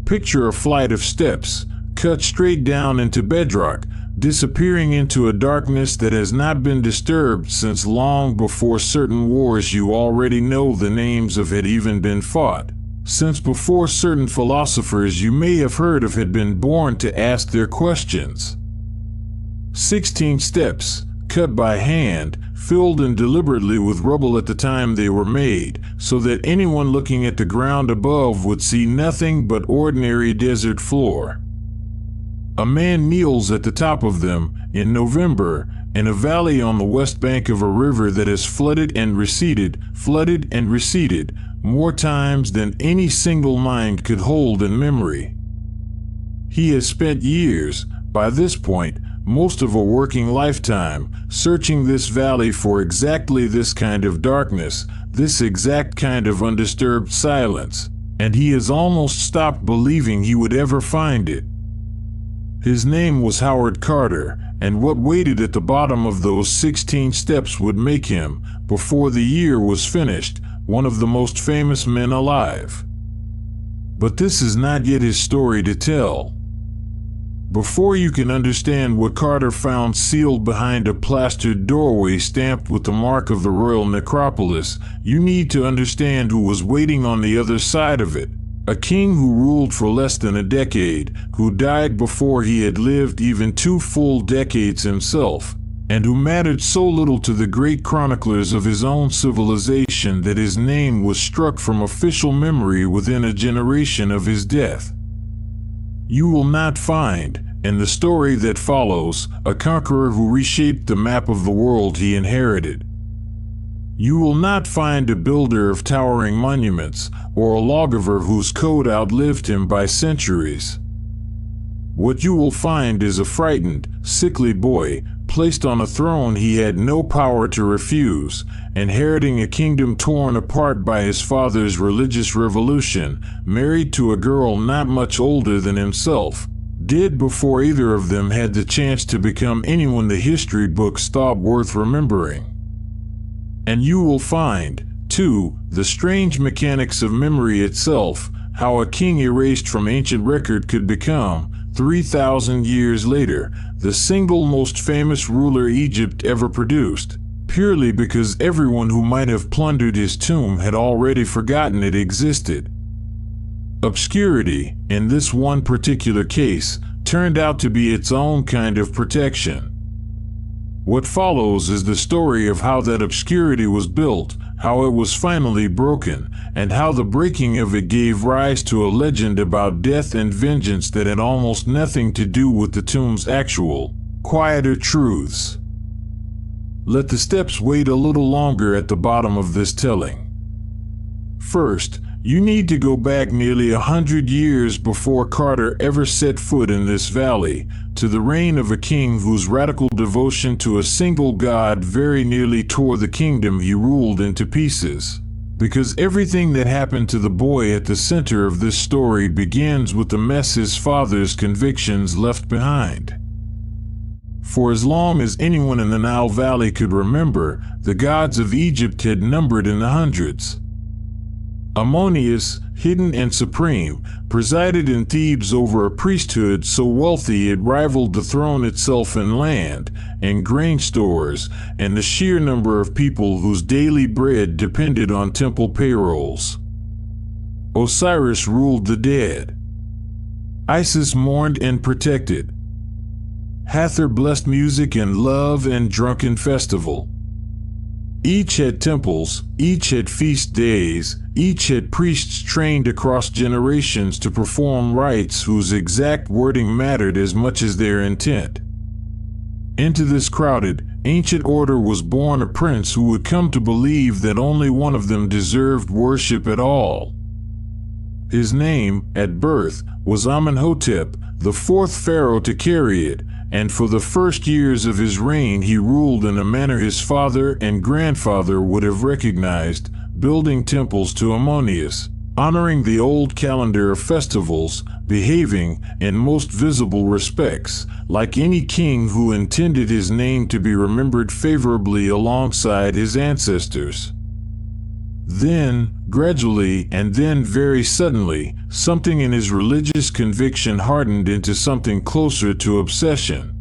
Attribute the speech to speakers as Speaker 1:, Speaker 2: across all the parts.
Speaker 1: Picture a flight of steps, cut straight down into bedrock, disappearing into a darkness that has not been disturbed since long before certain wars you already know the names of had even been fought, since before certain philosophers you may have heard of had been born to ask their questions. 16 steps, cut by hand, filled in deliberately with rubble at the time they were made, so that anyone looking at the ground above would see nothing but ordinary desert floor. A man kneels at the top of them, in November, in a valley on the west bank of a river that has flooded and receded, more times than any single mind could hold in memory. He has spent years, by this point, most of a working lifetime, searching this valley for exactly this kind of darkness, this exact kind of undisturbed silence, and he has almost stopped believing he would ever find it. His name was Howard Carter, and what waited at the bottom of those 16 steps would make him, before the year was finished, one of the most famous men alive. But this is not yet his story to tell. Before you can understand what Carter found sealed behind a plastered doorway stamped with the mark of the royal necropolis, you need to understand who was waiting on the other side of it. A king who ruled for less than a decade, who died before he had lived even 2 full decades himself, and who mattered so little to the great chroniclers of his own civilization that his name was struck from official memory within a generation of his death. You will not find, in the story that follows, a conqueror who reshaped the map of the world he inherited. You will not find a builder of towering monuments, or a lawgiver whose code outlived him by centuries. What you will find is a frightened, sickly boy, placed on a throne he had no power to refuse, inheriting a kingdom torn apart by his father's religious revolution, married to a girl not much older than himself, dead before either of them had the chance to become anyone the history books thought worth remembering. And you will find, too, the strange mechanics of memory itself, how a king erased from ancient record could become, 3,000 years later, the single most famous ruler Egypt ever produced, purely because everyone who might have plundered his tomb had already forgotten it existed. Obscurity, in this one particular case, turned out to be its own kind of protection. What follows is the story of how that obscurity was built, how it was finally broken, and how the breaking of it gave rise to a legend about death and vengeance that had almost nothing to do with the tomb's actual, quieter truths. Let the steps wait a little longer at the bottom of this telling. First, you need to go back nearly 100 years before Carter ever set foot in this valley, to the reign of a king whose radical devotion to a single god very nearly tore the kingdom he ruled into pieces. Because everything that happened to the boy at the center of this story begins with the mess his father's convictions left behind. For as long as anyone in the Nile Valley could remember, the gods of Egypt had numbered in the hundreds. Ammonius, hidden and supreme, presided in Thebes over a priesthood so wealthy it rivaled the throne itself in land, and grain stores, and the sheer number of people whose daily bread depended on temple payrolls. Osiris ruled the dead. Isis mourned and protected. Hathor blessed music and love and drunken festival. Each had temples, each had feast days, each had priests trained across generations to perform rites whose exact wording mattered as much as their intent. Into this crowded, ancient order was born a prince who would come to believe that only one of them deserved worship at all. His name, at birth, was Amenhotep, the 4th pharaoh to carry it, and for the first years of his reign he ruled in a manner his father and grandfather would have recognized, building temples to Ammonius, honoring the old calendar of festivals, behaving, in most visible respects, like any king who intended his name to be remembered favorably alongside his ancestors. Then, Gradually, and then very suddenly, something in his religious conviction hardened into something closer to obsession.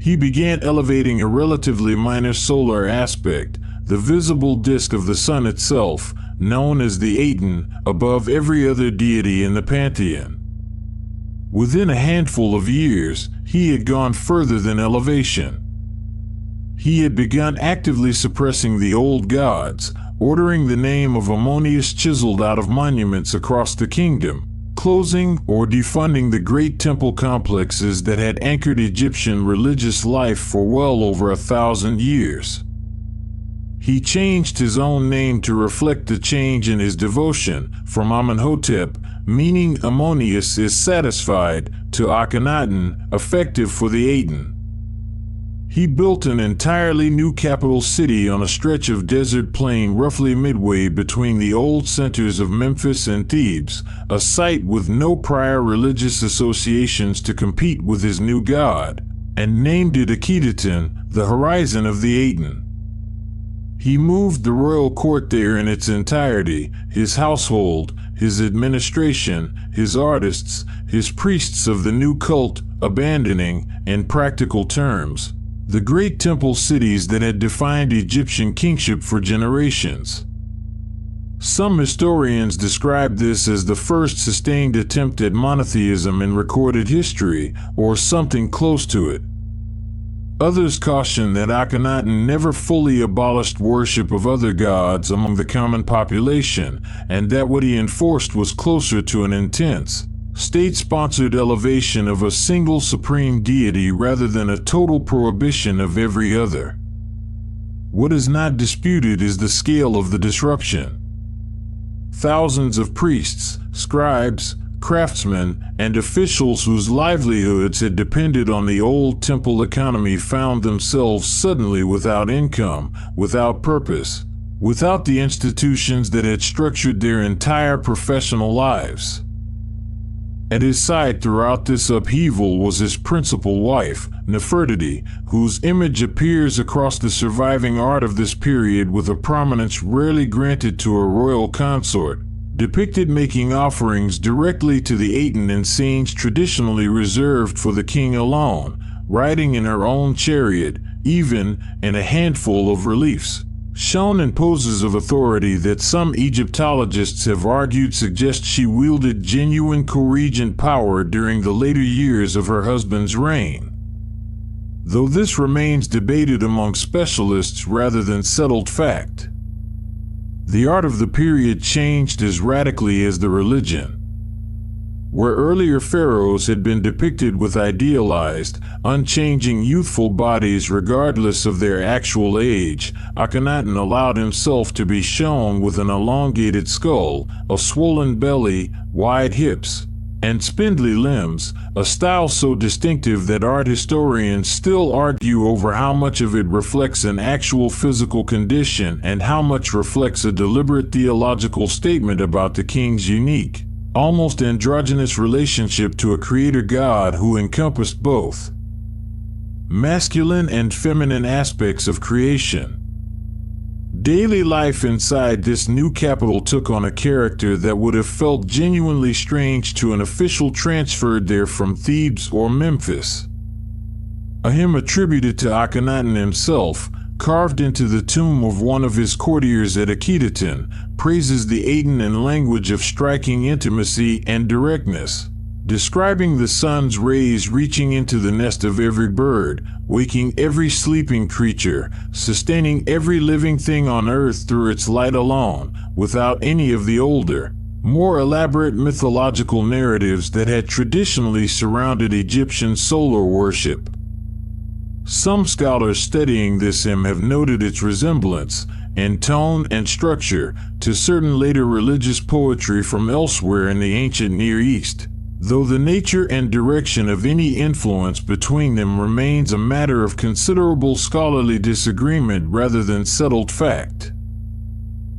Speaker 1: He began elevating a relatively minor solar aspect, the visible disk of the sun itself, known as the Aten, above every other deity in the pantheon. Within a handful of years, he had gone further than elevation. He had begun actively suppressing the old gods, ordering the name of Ammonius chiseled out of monuments across the kingdom, closing or defunding the great temple complexes that had anchored Egyptian religious life for well over 1,000 years. He changed his own name to reflect the change in his devotion, from Amenhotep, meaning Ammonius is satisfied, to Akhenaten, effective for the Aten. He built an entirely new capital city on a stretch of desert plain roughly midway between the old centers of Memphis and Thebes, a site with no prior religious associations to compete with his new god, and named it Ankhesenamun, the horizon of the Aten. He moved the royal court there in its entirety, his household, his administration, his artists, his priests of the new cult, abandoning, in practical terms, the great temple cities that had defined Egyptian kingship for generations. Some historians describe this as the first sustained attempt at monotheism in recorded history, or something close to it. Others caution that Akhenaten never fully abolished worship of other gods among the common population, and that what he enforced was closer to an intense, state-sponsored elevation of a single supreme deity rather than a total prohibition of every other. What is not disputed is the scale of the disruption. Thousands of priests, scribes, craftsmen, and officials whose livelihoods had depended on the old temple economy found themselves suddenly without income, without purpose, without the institutions that had structured their entire professional lives. At his side throughout this upheaval was his principal wife, Nefertiti, whose image appears across the surviving art of this period with a prominence rarely granted to a royal consort, depicted making offerings directly to the Aten in scenes traditionally reserved for the king alone, riding in her own chariot, even in a handful of reliefs, shown in poses of authority that some Egyptologists have argued suggest she wielded genuine co-regent power during the later years of her husband's reign. Though this remains debated among specialists rather than settled fact. The art of the period changed as radically as the religion. Where earlier pharaohs had been depicted with idealized, unchanging youthful bodies regardless of their actual age, Akhenaten allowed himself to be shown with an elongated skull, a swollen belly, wide hips, and spindly limbs, a style so distinctive that art historians still argue over how much of it reflects an actual physical condition and how much reflects a deliberate theological statement about the king's unique, almost androgynous relationship to a creator god who encompassed both masculine and feminine aspects of creation. Daily life inside this new capital took on a character that would have felt genuinely strange to an official transferred there from Thebes or Memphis. A hymn attributed to Akhenaten himself, carved into the tomb of one of his courtiers at Ankhesenamun, praises the Aten in language of striking intimacy and directness, describing the sun's rays reaching into the nest of every bird, waking every sleeping creature, sustaining every living thing on earth through its light alone, without any of the older, more elaborate mythological narratives that had traditionally surrounded Egyptian solar worship. Some scholars studying this hymn have noted its resemblance, in tone and structure, to certain later religious poetry from elsewhere in the ancient Near East, though the nature and direction of any influence between them remains a matter of considerable scholarly disagreement rather than settled fact.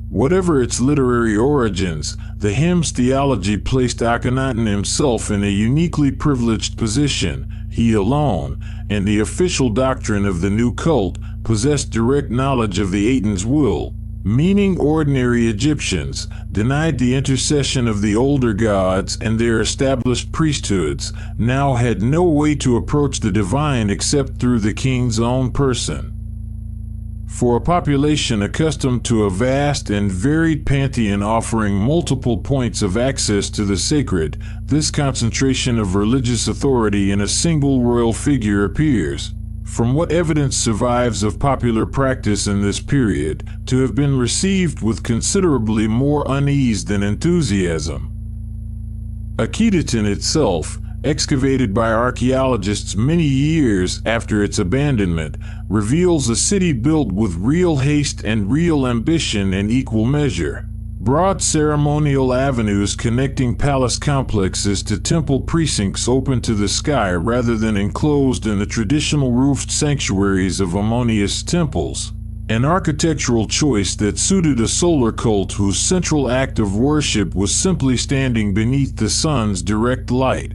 Speaker 1: Whatever its literary origins, the hymn's theology placed Akhenaten himself in a uniquely privileged position. He alone, and the official doctrine of the new cult, possessed direct knowledge of the Aten's will, meaning ordinary Egyptians, denied the intercession of the older gods, and their established priesthoods now had no way to approach the divine except through the king's own person. For a population accustomed to a vast and varied pantheon offering multiple points of access to the sacred, this concentration of religious authority in a single royal figure appears, from what evidence survives of popular practice in this period, to have been received with considerably more unease than enthusiasm. Ankhesenamun itself, excavated by archaeologists many years after its abandonment, reveals a city built with real haste and real ambition in equal measure. Broad ceremonial avenues connecting palace complexes to temple precincts open to the sky rather than enclosed in the traditional roofed sanctuaries of Ammonius temples. An architectural choice that suited a solar cult whose central act of worship was simply standing beneath the sun's direct light.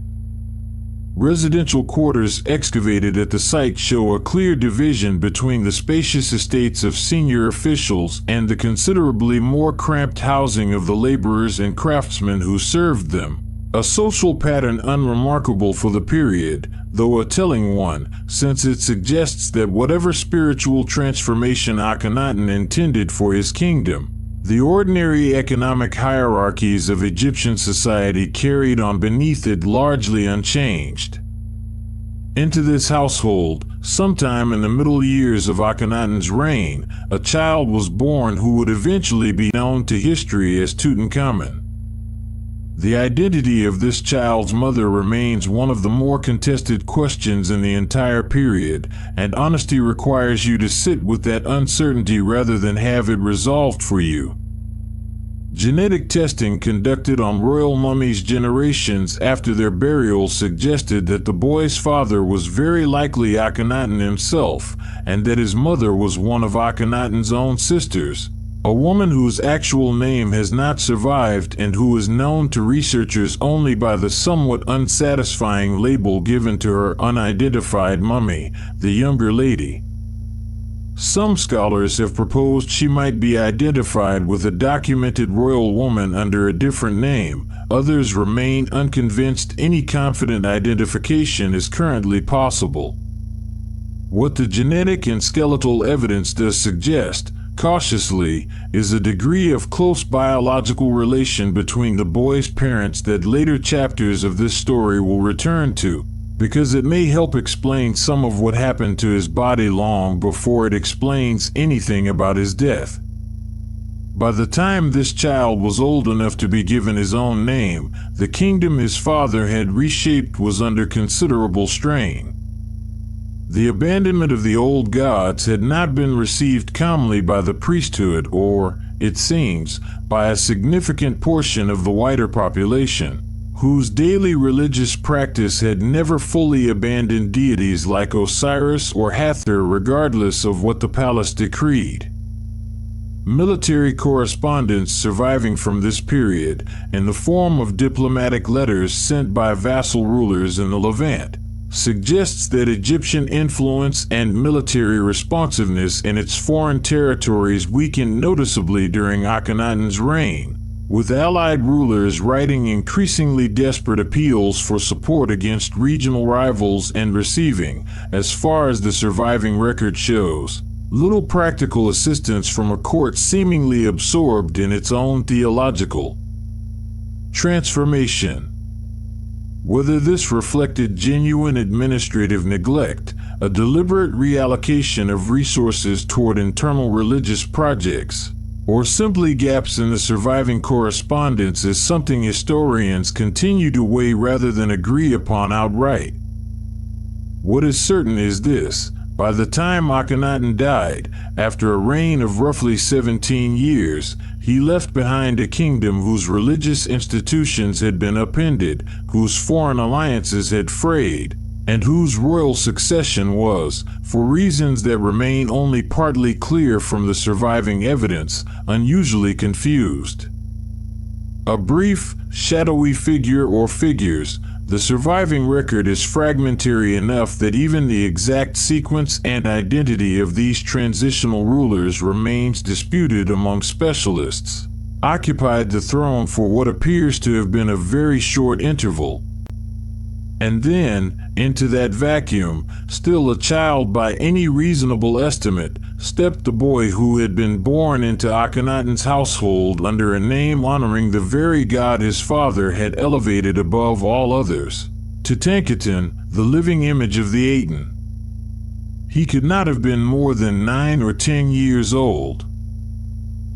Speaker 1: Residential quarters excavated at the site show a clear division between the spacious estates of senior officials and the considerably more cramped housing of the laborers and craftsmen who served them. A social pattern unremarkable for the period, though a telling one, since it suggests that whatever spiritual transformation Akhenaten intended for his kingdom, the ordinary economic hierarchies of Egyptian society carried on beneath it largely unchanged. Into this household, sometime in the middle years of Akhenaten's reign, a child was born who would eventually be known to history as Tutankhamun. The identity of this child's mother remains one of the more contested questions in the entire period, and honesty requires you to sit with that uncertainty rather than have it resolved for you. Genetic testing conducted on royal mummies generations after their burial suggested that the boy's father was very likely Akhenaten himself, and that his mother was one of Akhenaten's own sisters, a woman whose actual name has not survived and who is known to researchers only by the somewhat unsatisfying label given to her unidentified mummy, the younger lady. Some scholars have proposed she might be identified with a documented royal woman under a different name. Others remain unconvinced any confident identification is currently possible. What the genetic and skeletal evidence does suggest, cautiously, is a degree of close biological relation between the boy's parents that later chapters of this story will return to, because it may help explain some of what happened to his body long before it explains anything about his death. By the time this child was old enough to be given his own name, the kingdom his father had reshaped was under considerable strain. The abandonment of the old gods had not been received calmly by the priesthood or, it seems, by a significant portion of the wider population, whose daily religious practice had never fully abandoned deities like Osiris or Hathor regardless of what the palace decreed. Military correspondence surviving from this period, in the form of diplomatic letters sent by vassal rulers in the Levant, suggests that Egyptian influence and military responsiveness in its foreign territories weakened noticeably during Akhenaten's reign, with allied rulers writing increasingly desperate appeals for support against regional rivals and receiving, as far as the surviving record shows, little practical assistance from a court seemingly absorbed in its own theological transformation. Whether this reflected genuine administrative neglect, a deliberate reallocation of resources toward internal religious projects, or simply gaps in the surviving correspondence is something historians continue to weigh rather than agree upon outright. What is certain is this: by the time Akhenaten died, after a reign of roughly 17 years, he left behind a kingdom whose religious institutions had been upended, whose foreign alliances had frayed, and whose royal succession was, for reasons that remain only partly clear from the surviving evidence, unusually confused. A brief, shadowy figure or figures, the surviving record is fragmentary enough that even the exact sequence and identity of these transitional rulers remains disputed among specialists. Occupied the throne for what appears to have been a very short interval. And then, into that vacuum, still a child by any reasonable estimate, stepped the boy who had been born into Akhenaten's household under a name honoring the very god his father had elevated above all others. Tutankhamun, the living image of the Aten. He could not have been more than 9 or 10 years old.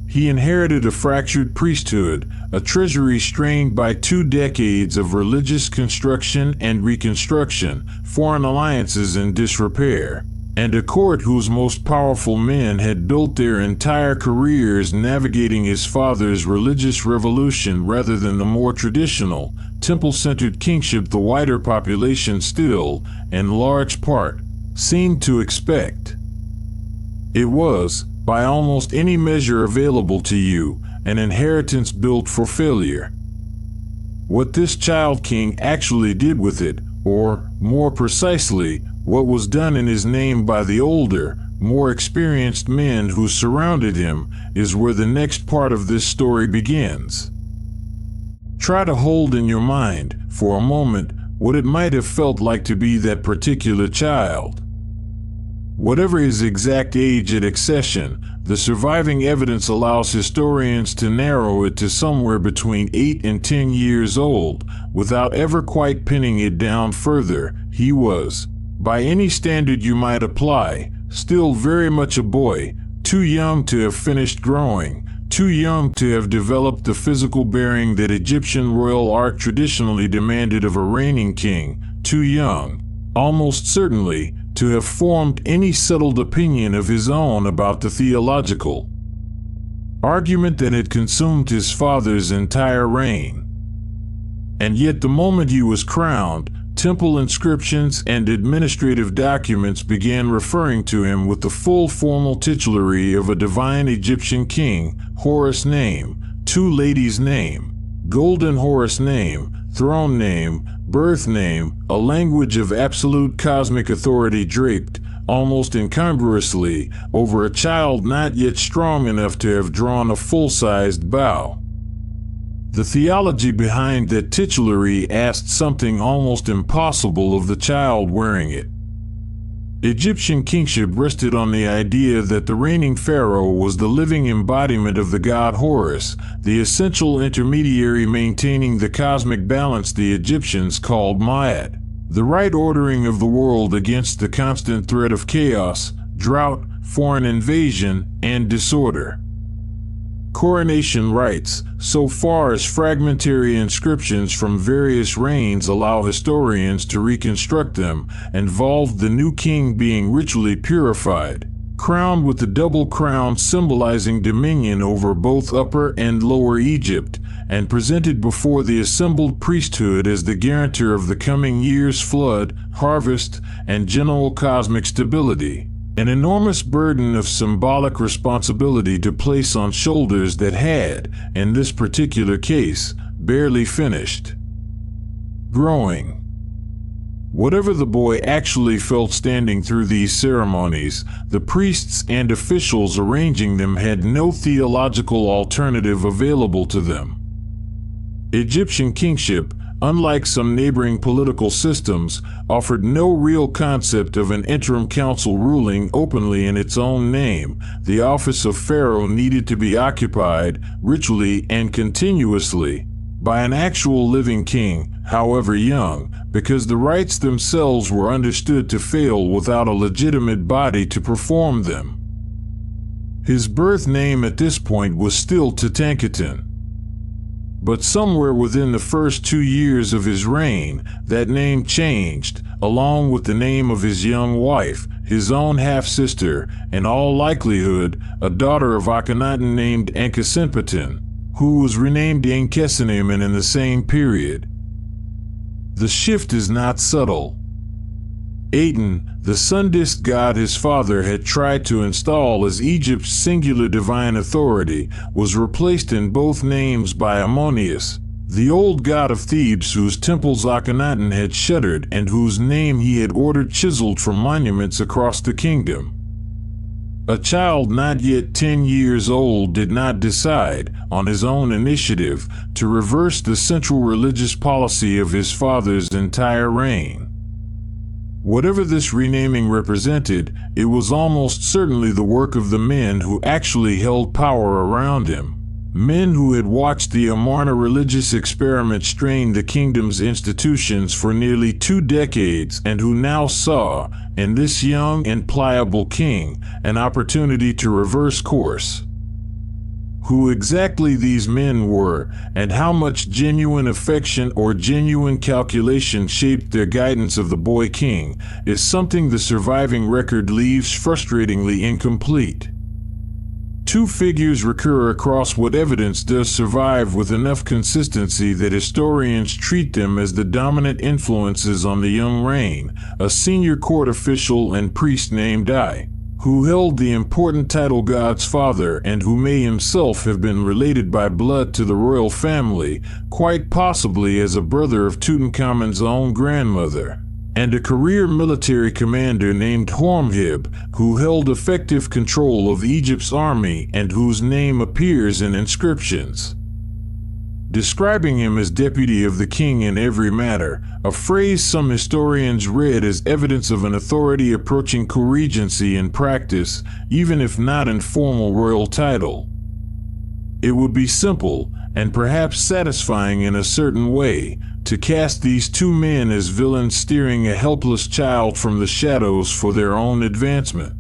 Speaker 1: He inherited a fractured priesthood, a treasury strained by 2 decades of religious construction and reconstruction, foreign alliances in disrepair, and a court whose most powerful men had built their entire careers navigating his father's religious revolution rather than the more traditional, temple-centered kingship the wider population still, in large part, seemed to expect. It was, by almost any measure available to you, an inheritance built for failure. What this child king actually did with it, or, more precisely, what was done in his name by the older, more experienced men who surrounded him, is where the next part of this story begins. Try to hold in your mind, for a moment, what it might have felt like to be that particular child. Whatever his exact age at accession, the surviving evidence allows historians to narrow it to somewhere between 8 and 10 years old, without ever quite pinning it down further. He was, by any standard you might apply, still very much a boy, too young to have finished growing, too young to have developed the physical bearing that Egyptian royal art traditionally demanded of a reigning king, too young, almost certainly, to have formed any settled opinion of his own about the theological argument that had consumed his father's entire reign. And yet the moment he was crowned, temple inscriptions and administrative documents began referring to him with the full formal titulary of a divine Egyptian king, Horus name, 2 ladies name, golden Horus name, throne name, birth name, a language of absolute cosmic authority draped, almost incongruously, over a child not yet strong enough to have drawn a full-sized bow. The theology behind that titulary asked something almost impossible of the child wearing it. Egyptian kingship rested on the idea that the reigning pharaoh was the living embodiment of the god Horus, the essential intermediary maintaining the cosmic balance the Egyptians called Ma'at, the right ordering of the world against the constant threat of chaos, drought, foreign invasion, and disorder. Coronation rites, so far as fragmentary inscriptions from various reigns allow historians to reconstruct them, involved the new king being ritually purified, crowned with the double crown symbolizing dominion over both Upper and Lower Egypt, and presented before the assembled priesthood as the guarantor of the coming year's flood, harvest, and general cosmic stability. An enormous burden of symbolic responsibility to place on shoulders that had, in this particular case, barely finished growing. Whatever the boy actually felt standing through these ceremonies, the priests and officials arranging them had no theological alternative available to them. Egyptian kingship, unlike some neighboring political systems, offered no real concept of an interim council ruling openly in its own name. The office of pharaoh needed to be occupied, ritually and continuously, by an actual living king, however young, because the rites themselves were understood to fail without a legitimate body to perform them. His birth name at this point was still Tutankhamun. But somewhere within the first 2 years of his reign, that name changed, along with the name of his young wife, his own half-sister, in all likelihood, a daughter of Akhenaten named Ankhesenamun, who was renamed Ankhesenamun in the same period. The shift is not subtle. Aten, the sun-disk god his father had tried to install as Egypt's singular divine authority, was replaced in both names by Ammonius, the old god of Thebes whose temples Akhenaten had shuttered and whose name he had ordered chiseled from monuments across the kingdom. A child not yet 10 years old did not decide, on his own initiative, to reverse the central religious policy of his father's entire reign. Whatever this renaming represented, it was almost certainly the work of the men who actually held power around him. Men who had watched the Amarna religious experiment strain the kingdom's institutions for nearly 2 decades and who now saw, in this young and pliable king, an opportunity to reverse course. Who exactly these men were, and how much genuine affection or genuine calculation shaped their guidance of the boy king, is something the surviving record leaves frustratingly incomplete. 2 figures recur across what evidence does survive with enough consistency that historians treat them as the dominant influences on the young reign: a senior court official and priest named Ai, who held the important title God's father and who may himself have been related by blood to the royal family, quite possibly as a brother of Tutankhamun's own grandmother, and a career military commander named Hormhib, who held effective control of Egypt's army and whose name appears in inscriptions. Describing him as deputy of the king in every matter, a phrase some historians read as evidence of an authority approaching co-regency in practice, even if not in formal royal title. It would be simple, and perhaps satisfying in a certain way, to cast these 2 men as villains steering a helpless child from the shadows for their own advancement.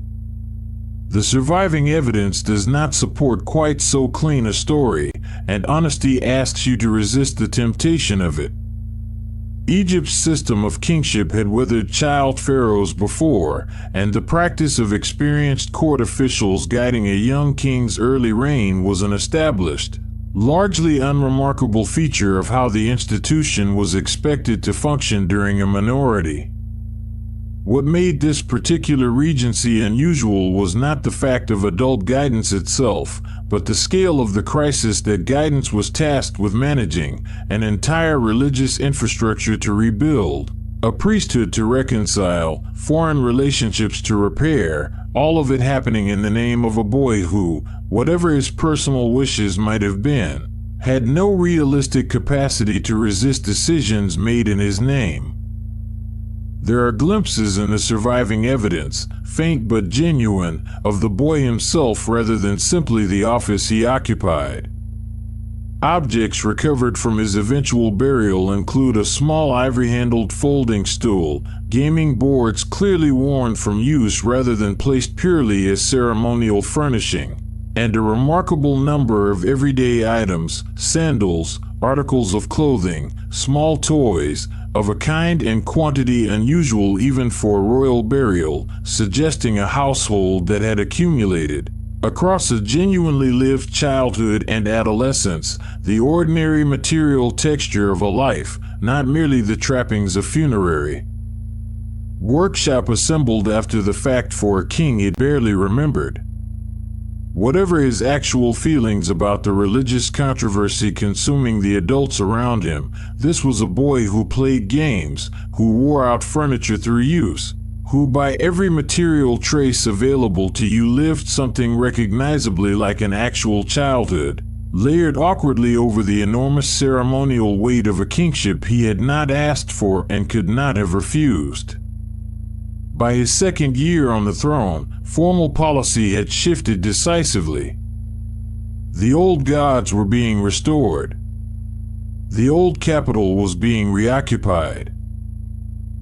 Speaker 1: The surviving evidence does not support quite so clean a story, and honesty asks you to resist the temptation of it. Egypt's system of kingship had weathered child pharaohs before, and the practice of experienced court officials guiding a young king's early reign was an established, largely unremarkable feature of how the institution was expected to function during a minority. What made this particular regency unusual was not the fact of adult guidance itself, but the scale of the crisis that guidance was tasked with managing: an entire religious infrastructure to rebuild, a priesthood to reconcile, foreign relationships to repair, all of it happening in the name of a boy who, whatever his personal wishes might have been, had no realistic capacity to resist decisions made in his name. There are glimpses in the surviving evidence, faint but genuine, of the boy himself rather than simply the office he occupied. Objects recovered from his eventual burial include a small ivory-handled folding stool, gaming boards clearly worn from use rather than placed purely as ceremonial furnishing, and a remarkable number of everyday items: sandals, articles of clothing, small toys, of a kind and quantity unusual even for a royal burial, suggesting a household that had accumulated, across a genuinely lived childhood and adolescence, the ordinary material texture of a life, not merely the trappings of funerary. Workshop assembled after the fact for a king he barely remembered. Whatever his actual feelings about the religious controversy consuming the adults around him, this was a boy who played games, who wore out furniture through use, who by every material trace available to you lived something recognizably like an actual childhood, layered awkwardly over the enormous ceremonial weight of a kingship he had not asked for and could not have refused. By his 2nd year on the throne, formal policy had shifted decisively. The old gods were being restored. The old capital was being reoccupied.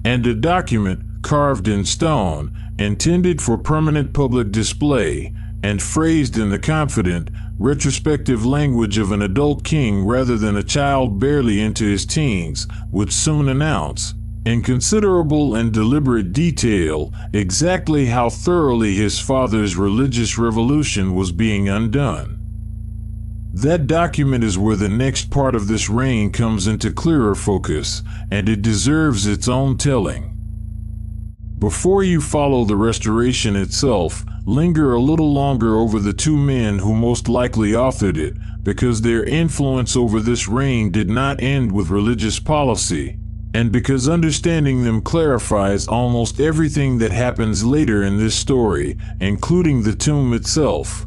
Speaker 1: And a document, carved in stone, intended for permanent public display, and phrased in the confident, retrospective language of an adult king rather than a child barely into his teens, would soon announce, in considerable and deliberate detail, exactly how thoroughly his father's religious revolution was being undone. That document is where the next part of this reign comes into clearer focus, and it deserves its own telling. Before you follow the restoration itself, linger a little longer over the two men who most likely authored it, because their influence over this reign did not end with religious policy, and because understanding them clarifies almost everything that happens later in this story, including the tomb itself.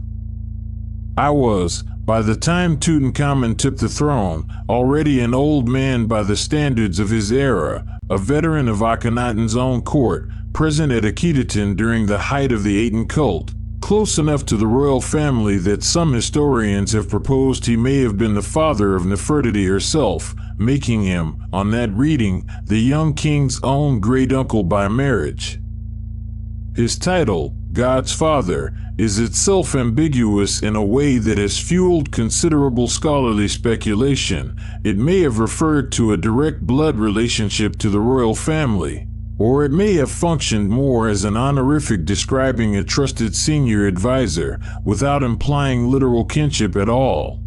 Speaker 1: I was, by the time Tutankhamun took the throne, already an old man by the standards of his era, a veteran of Akhenaten's own court, present at Ankhesenamun during the height of the Aten cult, close enough to the royal family that some historians have proposed he may have been the father of Nefertiti herself, making him, on that reading, the young king's own great-uncle by marriage. His title, God's Father, is itself ambiguous in a way that has fueled considerable scholarly speculation. It may have referred to a direct blood relationship to the royal family, or it may have functioned more as an honorific describing a trusted senior advisor, without implying literal kinship at all.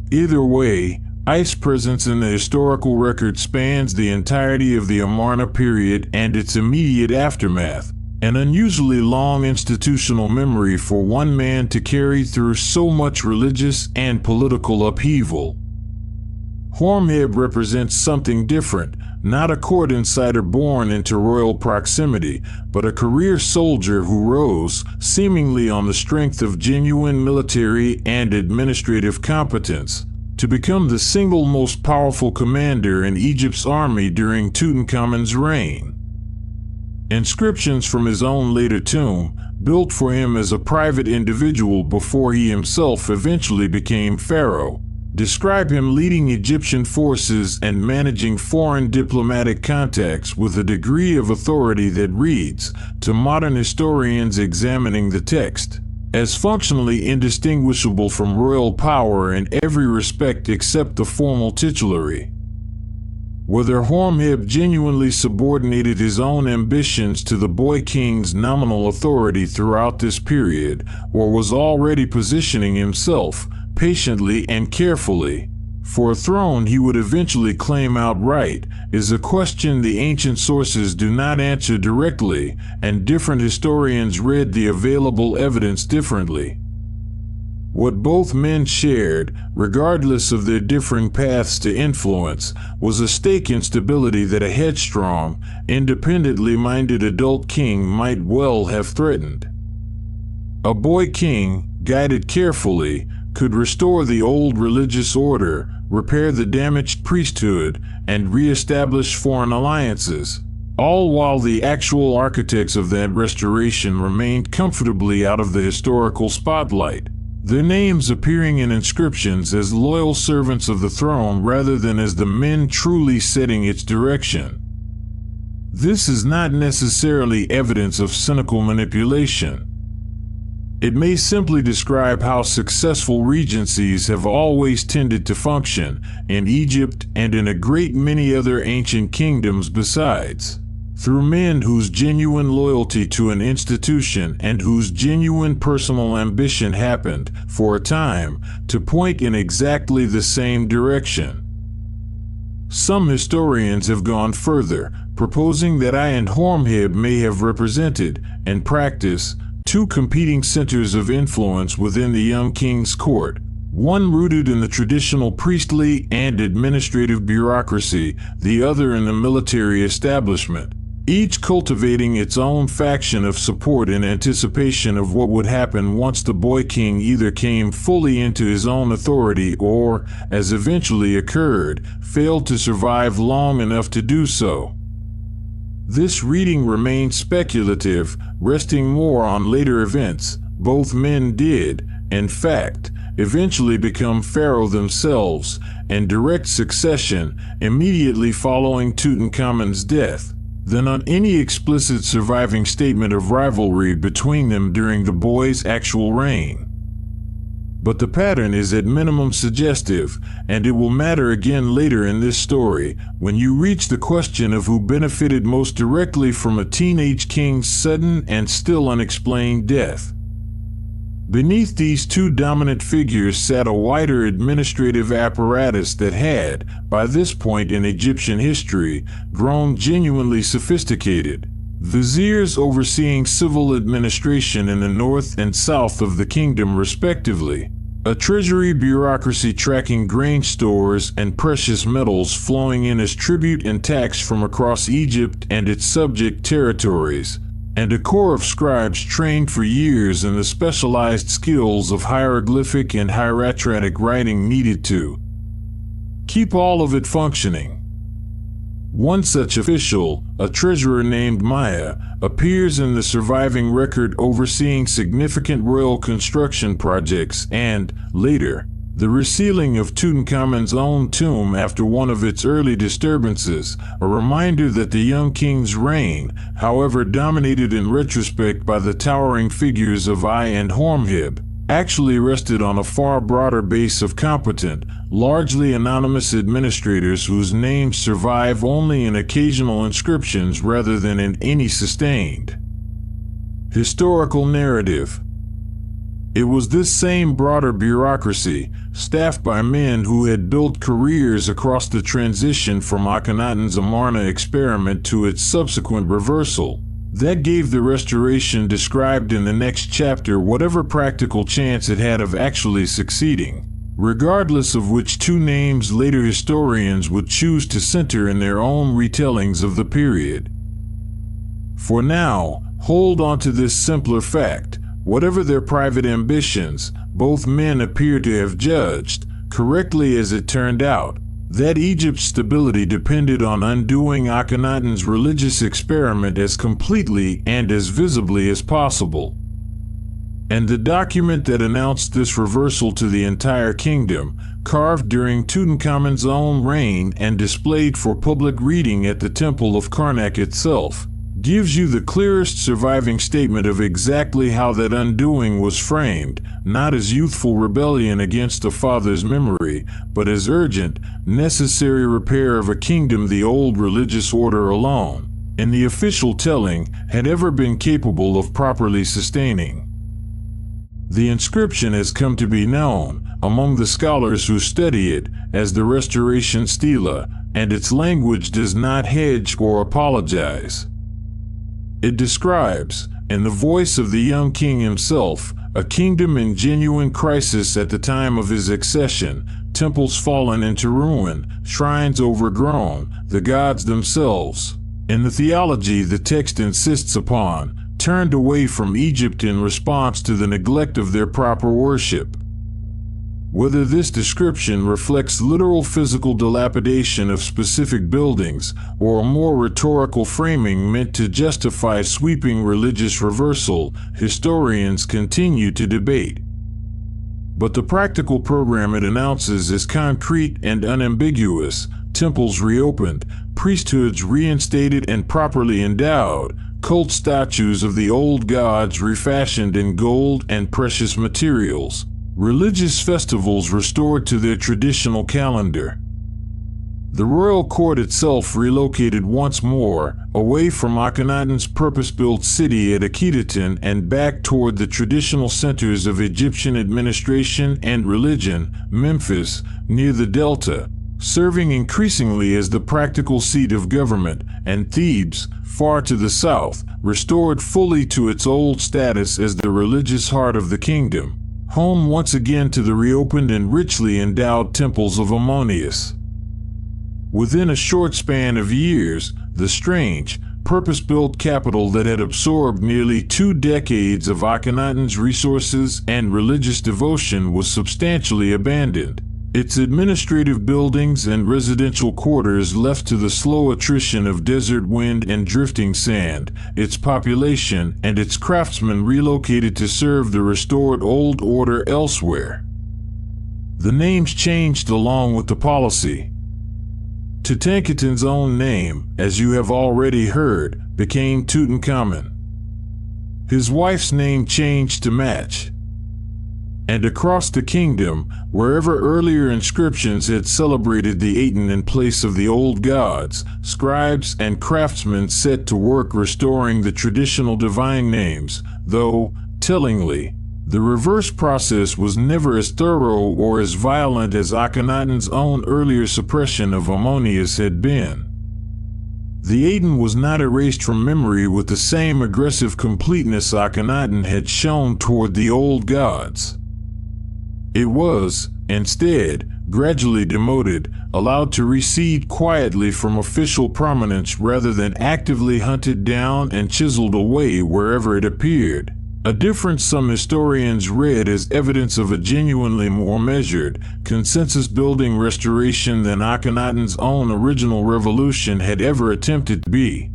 Speaker 1: Either way, Ice's presence in the historical record spans the entirety of the Amarna period and its immediate aftermath, an unusually long institutional memory for one man to carry through so much religious and political upheaval. Horemheb represents something different, not a court insider born into royal proximity, but a career soldier who rose, seemingly on the strength of genuine military and administrative competence, to become the single most powerful commander in Egypt's army during Tutankhamun's reign. Inscriptions from his own later tomb, built for him as a private individual before he himself eventually became pharaoh, describe him leading Egyptian forces and managing foreign diplomatic contacts with a degree of authority that reads, to modern historians examining the text, as functionally indistinguishable from royal power in every respect except the formal titulary. Whether Horemheb genuinely subordinated his own ambitions to the boy king's nominal authority throughout this period, or was already positioning himself, patiently and carefully, for a throne he would eventually claim outright, is a question the ancient sources do not answer directly, and different historians read the available evidence differently. What both men shared, regardless of their differing paths to influence, was a stake in stability that a headstrong, independently minded adult king might well have threatened. A boy king, guided carefully, could restore the old religious order, repair the damaged priesthood, and re-establish foreign alliances, all while the actual architects of that restoration remained comfortably out of the historical spotlight, their names appearing in inscriptions as loyal servants of the throne rather than as the men truly setting its direction. This is not necessarily evidence of cynical manipulation. It may simply describe how successful regencies have always tended to function in Egypt and in a great many other ancient kingdoms besides, through men whose genuine loyalty to an institution and whose genuine personal ambition happened, for a time, to point in exactly the same direction. Some historians have gone further, proposing that I and Horemheb may have represented, in practice, two competing centers of influence within the young king's court, one rooted in the traditional priestly and administrative bureaucracy, the other in the military establishment, each cultivating its own faction of support in anticipation of what would happen once the boy king either came fully into his own authority or, as eventually occurred, failed to survive long enough to do so. This reading remains speculative, resting more on later events. Both men did, in fact, eventually become pharaoh themselves, in direct succession, immediately following Tutankhamun's death, than on any explicit surviving statement of rivalry between them during the boy's actual reign. But the pattern is at minimum suggestive, and it will matter again later in this story, when you reach the question of who benefited most directly from a teenage king's sudden and still unexplained death. Beneath these two dominant figures sat a wider administrative apparatus that had, by this point in Egyptian history, grown genuinely sophisticated, viziers overseeing civil administration in the north and south of the kingdom respectively, a treasury bureaucracy tracking grain stores and precious metals flowing in as tribute and tax from across Egypt and its subject territories, and a corps of scribes trained for years in the specialized skills of hieroglyphic and hieratic writing needed to keep all of it functioning. One such official, a treasurer named Maya, appears in the surviving record overseeing significant royal construction projects and, later, the resealing of Tutankhamun's own tomb after one of its early disturbances, a reminder that the young king's reign, however dominated in retrospect by the towering figures of Ai and Hormheb, actually rested on a far broader base of competent, largely anonymous administrators whose names survive only in occasional inscriptions rather than in any sustained historical narrative. It was this same broader bureaucracy, staffed by men who had built careers across the transition from Akhenaten's Amarna experiment to its subsequent reversal, that gave the restoration described in the next chapter whatever practical chance it had of actually succeeding, regardless of which two names later historians would choose to center in their own retellings of the period. For now, hold on to this simpler fact: whatever their private ambitions, both men appear to have judged, correctly as it turned out, that Egypt's stability depended on undoing Akhenaten's religious experiment as completely and as visibly as possible. And the document that announced this reversal to the entire kingdom, carved during Tutankhamun's own reign and displayed for public reading at the Temple of Karnak itself, gives you the clearest surviving statement of exactly how that undoing was framed, not as youthful rebellion against a father's memory, but as urgent, necessary repair of a kingdom the old religious order alone, in the official telling, had ever been capable of properly sustaining. The inscription has come to be known, among the scholars who study it, as the Restoration Stela, and its language does not hedge or apologize. It describes, in the voice of the young king himself, a kingdom in genuine crisis at the time of his accession, temples fallen into ruin, shrines overgrown, the gods themselves, in the theology the text insists upon, turned away from Egypt in response to the neglect of their proper worship. Whether this description reflects literal physical dilapidation of specific buildings or a more rhetorical framing meant to justify sweeping religious reversal, historians continue to debate. But the practical program it announces is concrete and unambiguous: temples reopened, priesthoods reinstated and properly endowed, cult statues of the old gods refashioned in gold and precious materials, religious festivals restored to their traditional calendar. The royal court itself relocated once more, away from Akhenaten's purpose-built city at Ankhesenamun and back toward the traditional centers of Egyptian administration and religion, Memphis, near the Delta, serving increasingly as the practical seat of government, and Thebes, far to the south, restored fully to its old status as the religious heart of the kingdom, home once again to the reopened and richly endowed temples of Ammonius. Within a short span of years, the strange, purpose-built capital that had absorbed nearly 2 decades of Akhenaten's resources and religious devotion was substantially abandoned, its administrative buildings and residential quarters left to the slow attrition of desert wind and drifting sand, its population and its craftsmen relocated to serve the restored old order elsewhere. The names changed along with the policy. Tutankhamun's own name, as you have already heard, became Tutankhamun. His wife's name changed to match. And across the kingdom, wherever earlier inscriptions had celebrated the Aten in place of the old gods, scribes and craftsmen set to work restoring the traditional divine names, though, tellingly, the reverse process was never as thorough or as violent as Akhenaten's own earlier suppression of Ammonius had been. The Aten was not erased from memory with the same aggressive completeness Akhenaten had shown toward the old gods. It was, instead, gradually demoted, allowed to recede quietly from official prominence rather than actively hunted down and chiseled away wherever it appeared. A difference some historians read as evidence of a genuinely more measured, consensus-building restoration than Akhenaten's own original revolution had ever attempted to be.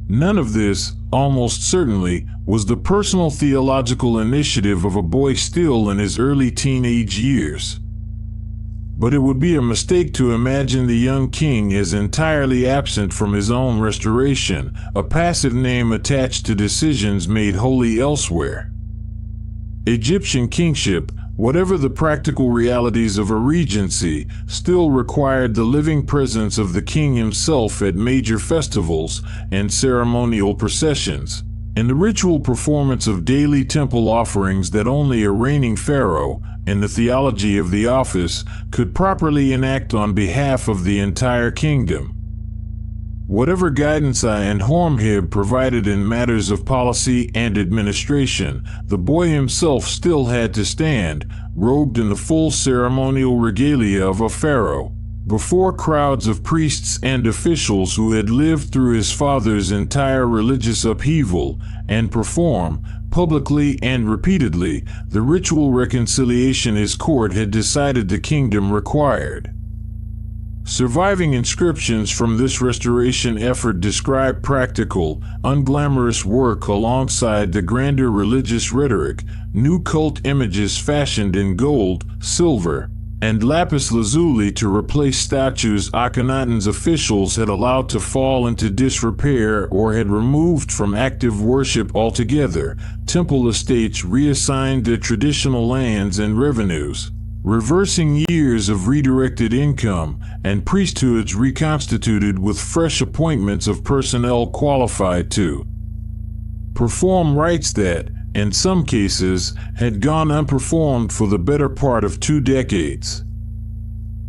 Speaker 1: None of this, almost certainly, was the personal theological initiative of a boy still in his early teenage years. But it would be a mistake to imagine the young king as entirely absent from his own restoration, a passive name attached to decisions made wholly elsewhere. Egyptian kingship, whatever the practical realities of a regency, still required the living presence of the king himself at major festivals and ceremonial processions. In the ritual performance of daily temple offerings that only a reigning pharaoh, in the theology of the office, could properly enact on behalf of the entire kingdom. Whatever guidance and Hormheb provided in matters of policy and administration, the boy himself still had to stand, robed in the full ceremonial regalia of a pharaoh, before crowds of priests and officials who had lived through his father's entire religious upheaval, and perform, publicly and repeatedly, the ritual reconciliation his court had decided the kingdom required. Surviving inscriptions from this restoration effort describe practical, unglamorous work alongside the grander religious rhetoric, new cult images fashioned in gold, silver, and lapis lazuli to replace statues Akhenaten's officials had allowed to fall into disrepair or had removed from active worship altogether. Temple estates reassigned their traditional lands and revenues, reversing years of redirected income, and priesthoods reconstituted with fresh appointments of personnel qualified to perform rites that, in some cases, had gone unperformed for the better part of 2 decades.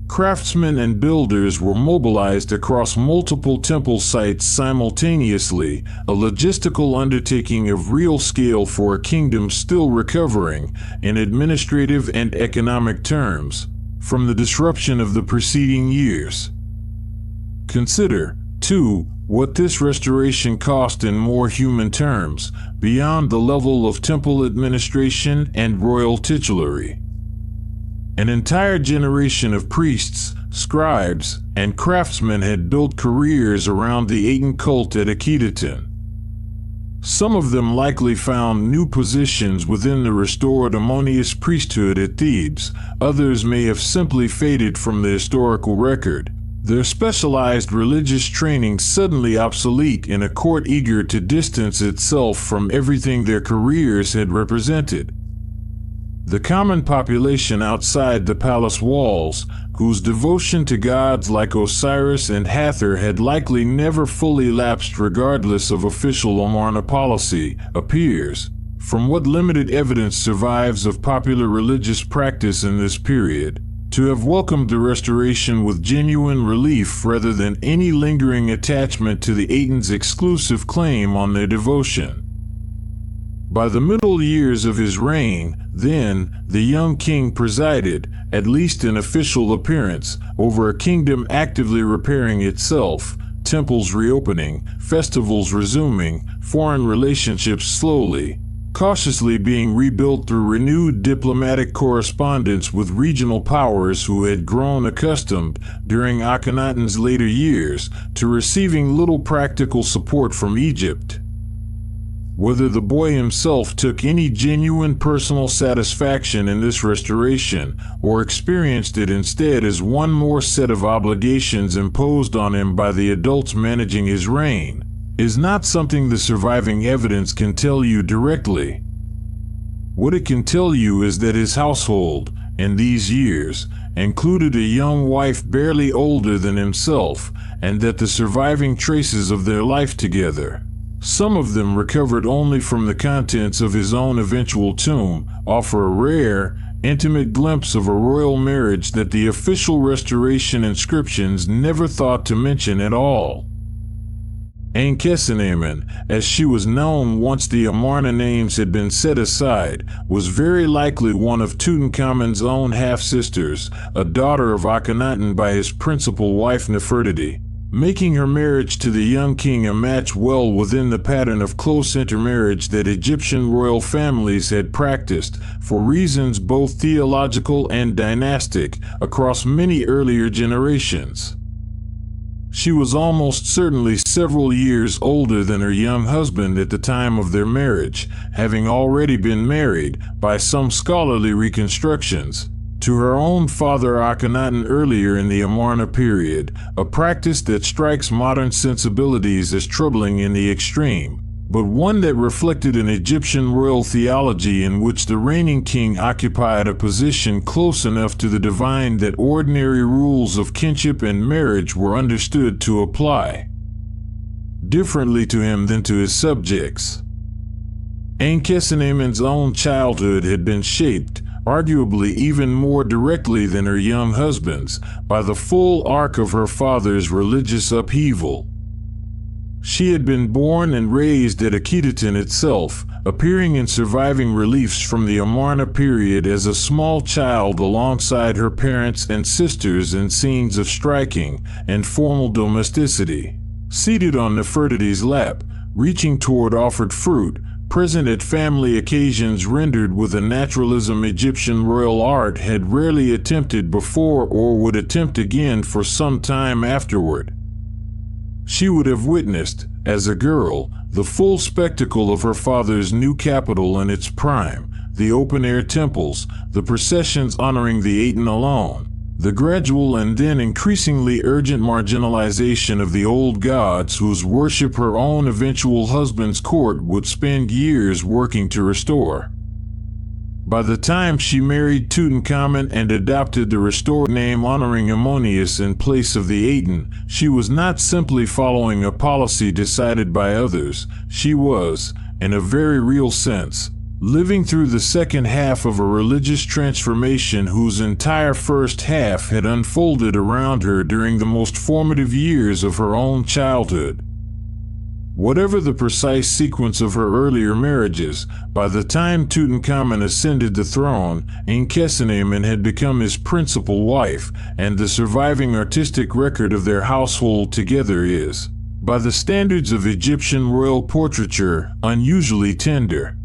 Speaker 1: Craftsmen and builders were mobilized across multiple temple sites simultaneously, a logistical undertaking of real scale for a kingdom still recovering, in administrative and economic terms, from the disruption of the preceding years. Consider, too, what this restoration cost in more human terms, beyond the level of temple administration and royal titulary. An entire generation of priests, scribes, and craftsmen had built careers around the Aten cult at Ankhesenamun. Some of them likely found new positions within the restored Ammonius priesthood at Thebes, others may have simply faded from the historical record, their specialized religious training suddenly obsolete in a court eager to distance itself from everything their careers had represented. The common population outside the palace walls, whose devotion to gods like Osiris and Hathor had likely never fully lapsed regardless of official Amarna policy, appears, from what limited evidence survives of popular religious practice in this period, to have welcomed the restoration with genuine relief rather than any lingering attachment to the Aten's exclusive claim on their devotion. By the middle years of his reign, then, the young king presided, at least in official appearance, over a kingdom actively repairing itself, temples reopening, festivals resuming, foreign relationships slowly, cautiously being rebuilt through renewed diplomatic correspondence with regional powers who had grown accustomed, during Akhenaten's later years, to receiving little practical support from Egypt. Whether the boy himself took any genuine personal satisfaction in this restoration, or experienced it instead as one more set of obligations imposed on him by the adults managing his reign, is not something the surviving evidence can tell you directly. What it can tell you is that his household, in these years, included a young wife barely older than himself, and that the surviving traces of their life together, some of them recovered only from the contents of his own eventual tomb, offer a rare, intimate glimpse of a royal marriage that the official restoration inscriptions never thought to mention at all. Ankhesenamun, as she was known once the Amarna names had been set aside, was very likely one of Tutankhamun's own half-sisters, a daughter of Akhenaten by his principal wife Nefertiti, making her marriage to the young king a match well within the pattern of close intermarriage that Egyptian royal families had practiced, for reasons both theological and dynastic, across many earlier generations. She was almost certainly several years older than her young husband at the time of their marriage, having already been married, by some scholarly reconstructions, to her own father Akhenaten earlier in the Amarna period, a practice that strikes modern sensibilities as troubling in the extreme, but one that reflected an Egyptian royal theology in which the reigning king occupied a position close enough to the divine that ordinary rules of kinship and marriage were understood to apply differently to him than to his subjects. Ankhesenamun's own childhood had been shaped, arguably even more directly than her young husband's, by the full arc of her father's religious upheaval. She had been born and raised at Ankhesenamun itself, appearing in surviving reliefs from the Amarna period as a small child alongside her parents and sisters in scenes of striking and formal domesticity. Seated on Nefertiti's lap, reaching toward offered fruit, present at family occasions rendered with a naturalism Egyptian royal art had rarely attempted before or would attempt again for some time afterward. She would have witnessed, as a girl, the full spectacle of her father's new capital in its prime, the open-air temples, the processions honoring the Aten alone, the gradual and then increasingly urgent marginalization of the old gods whose worship her own eventual husband's court would spend years working to restore. By the time she married Tutankhamun and adopted the restored name honoring Ammonius in place of the Aten, she was not simply following a policy decided by others. She was, in a very real sense, living through the second half of a religious transformation whose entire first half had unfolded around her during the most formative years of her own childhood. Whatever the precise sequence of her earlier marriages, by the time Tutankhamun ascended the throne, Ankhesenamun had become his principal wife, and the surviving artistic record of their household together is, by the standards of Egyptian royal portraiture, unusually tender.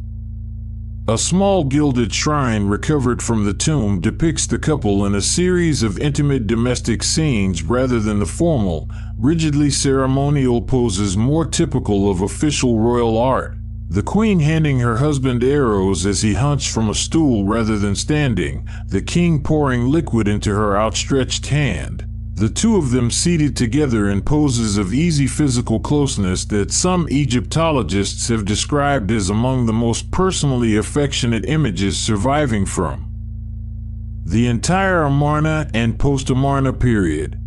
Speaker 1: A small gilded shrine recovered from the tomb depicts the couple in a series of intimate domestic scenes rather than the formal, rigidly ceremonial poses more typical of official royal art. The queen handing her husband arrows as he hunched from a stool rather than standing, the king pouring liquid into her outstretched hand. The two of them seated together in poses of easy physical closeness that some Egyptologists have described as among the most personally affectionate images surviving from the entire Amarna and post-Amarna period.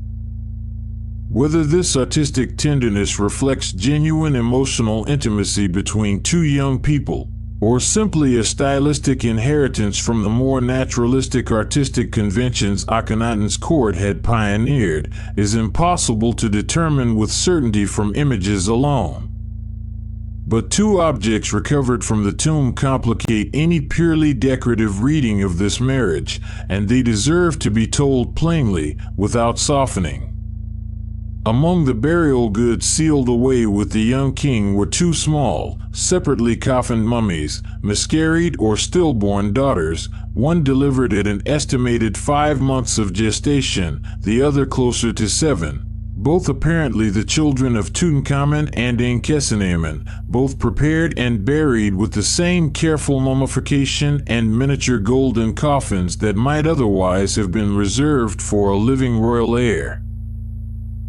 Speaker 1: Whether this artistic tenderness reflects genuine emotional intimacy between two young people, or simply a stylistic inheritance from the more naturalistic artistic conventions Akhenaten's court had pioneered, is impossible to determine with certainty from images alone. But two objects recovered from the tomb complicate any purely decorative reading of this marriage, and they deserve to be told plainly, without softening. Among the burial goods sealed away with the young king were two small, separately coffined mummies, miscarried or stillborn daughters, one delivered at an estimated 5 months of gestation, the other closer to 7, both apparently the children of Tutankhamun and Ankhesenamun, both prepared and buried with the same careful mummification and miniature golden coffins that might otherwise have been reserved for a living royal heir.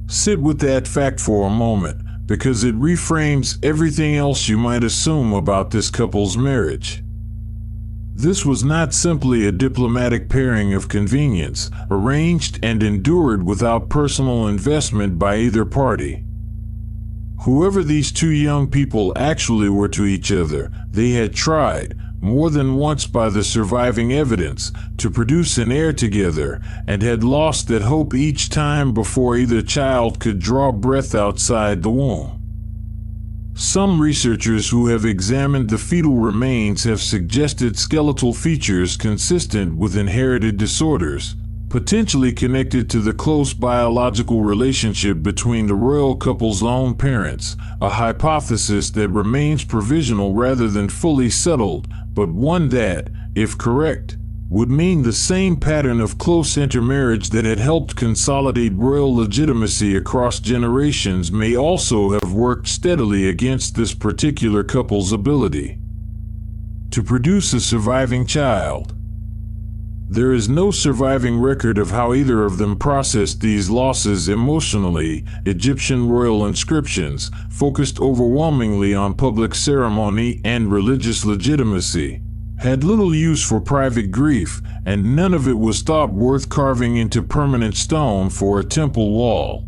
Speaker 1: Sit with that fact for a moment, because it reframes everything else you might assume about this couple's marriage. This was not simply a diplomatic pairing of convenience, arranged and endured without personal investment by either party. Whoever these two young people actually were to each other, they had tried, more than once by the surviving evidence, to produce an heir together, and had lost that hope each time before either child could draw breath outside the womb. Some researchers who have examined the fetal remains have suggested skeletal features consistent with inherited disorders, potentially connected to the close biological relationship between the royal couple's own parents, a hypothesis that remains provisional rather than fully settled, but one that, if correct, would mean the same pattern of close intermarriage that had helped consolidate royal legitimacy across generations may also have worked steadily against this particular couple's ability to produce a surviving child. There is no surviving record of how either of them processed these losses emotionally. Egyptian royal inscriptions focused overwhelmingly on public ceremony and religious legitimacy, had little use for private grief, and none of it was thought worth carving into permanent stone for a temple wall.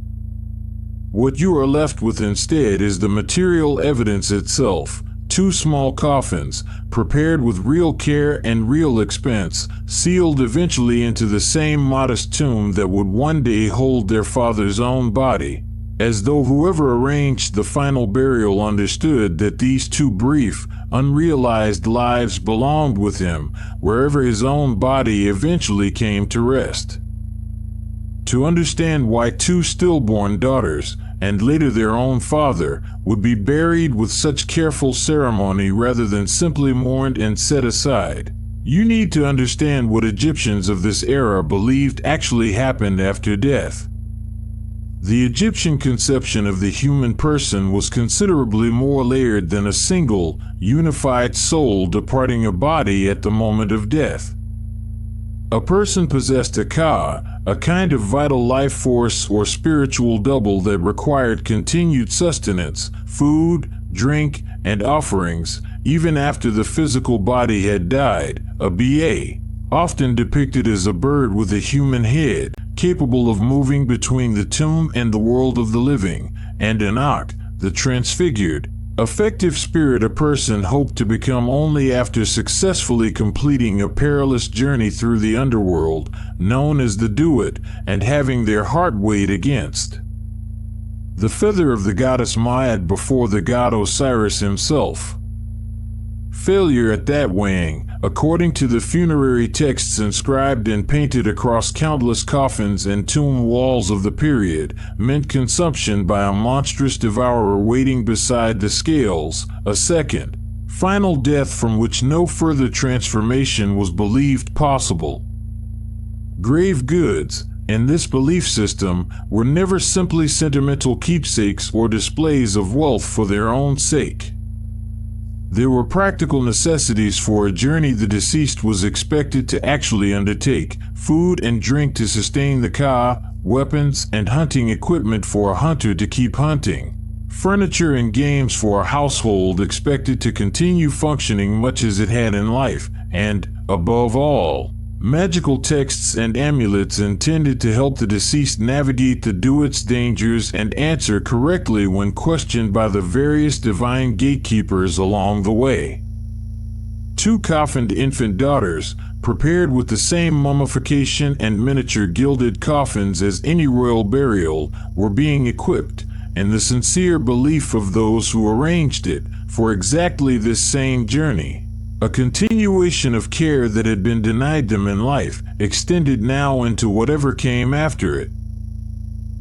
Speaker 1: What you are left with instead is the material evidence itself: two small coffins, prepared with real care and real expense, sealed eventually into the same modest tomb that would one day hold their father's own body, as though whoever arranged the final burial understood that these two brief, unrealized lives belonged with him, wherever his own body eventually came to rest. To understand why two stillborn daughters, and later their own father, would be buried with such careful ceremony rather than simply mourned and set aside, you need to understand what Egyptians of this era believed actually happened after death. The Egyptian conception of the human person was considerably more layered than a single, unified soul departing a body at the moment of death. A person possessed a ka, a kind of vital life force or spiritual double that required continued sustenance, food, drink, and offerings, even after the physical body had died. A ba, often depicted as a bird with a human head, capable of moving between the tomb and the world of the living, and an ak, the transfigured, affective spirit a person hoped to become only after successfully completing a perilous journey through the underworld, known as the duat, and having their heart weighed against the feather of the goddess Maat before the god Osiris himself. Failure at that weighing, according to the funerary texts inscribed and painted across countless coffins and tomb walls of the period, meant consumption by a monstrous devourer waiting beside the scales, a second, final death from which no further transformation was believed possible. Grave goods, in this belief system, were never simply sentimental keepsakes or displays of wealth for their own sake. There were practical necessities for a journey the deceased was expected to actually undertake: food and drink to sustain the ka, weapons and hunting equipment for a hunter to keep hunting, furniture and games for a household expected to continue functioning much as it had in life, and, above all, magical texts and amulets intended to help the deceased navigate the duat's dangers and answer correctly when questioned by the various divine gatekeepers along the way. Two coffined infant daughters, prepared with the same mummification and miniature gilded coffins as any royal burial, were being equipped, in the sincere belief of those who arranged it, for exactly this same journey. A continuation of care that had been denied them in life, extended now into whatever came after it.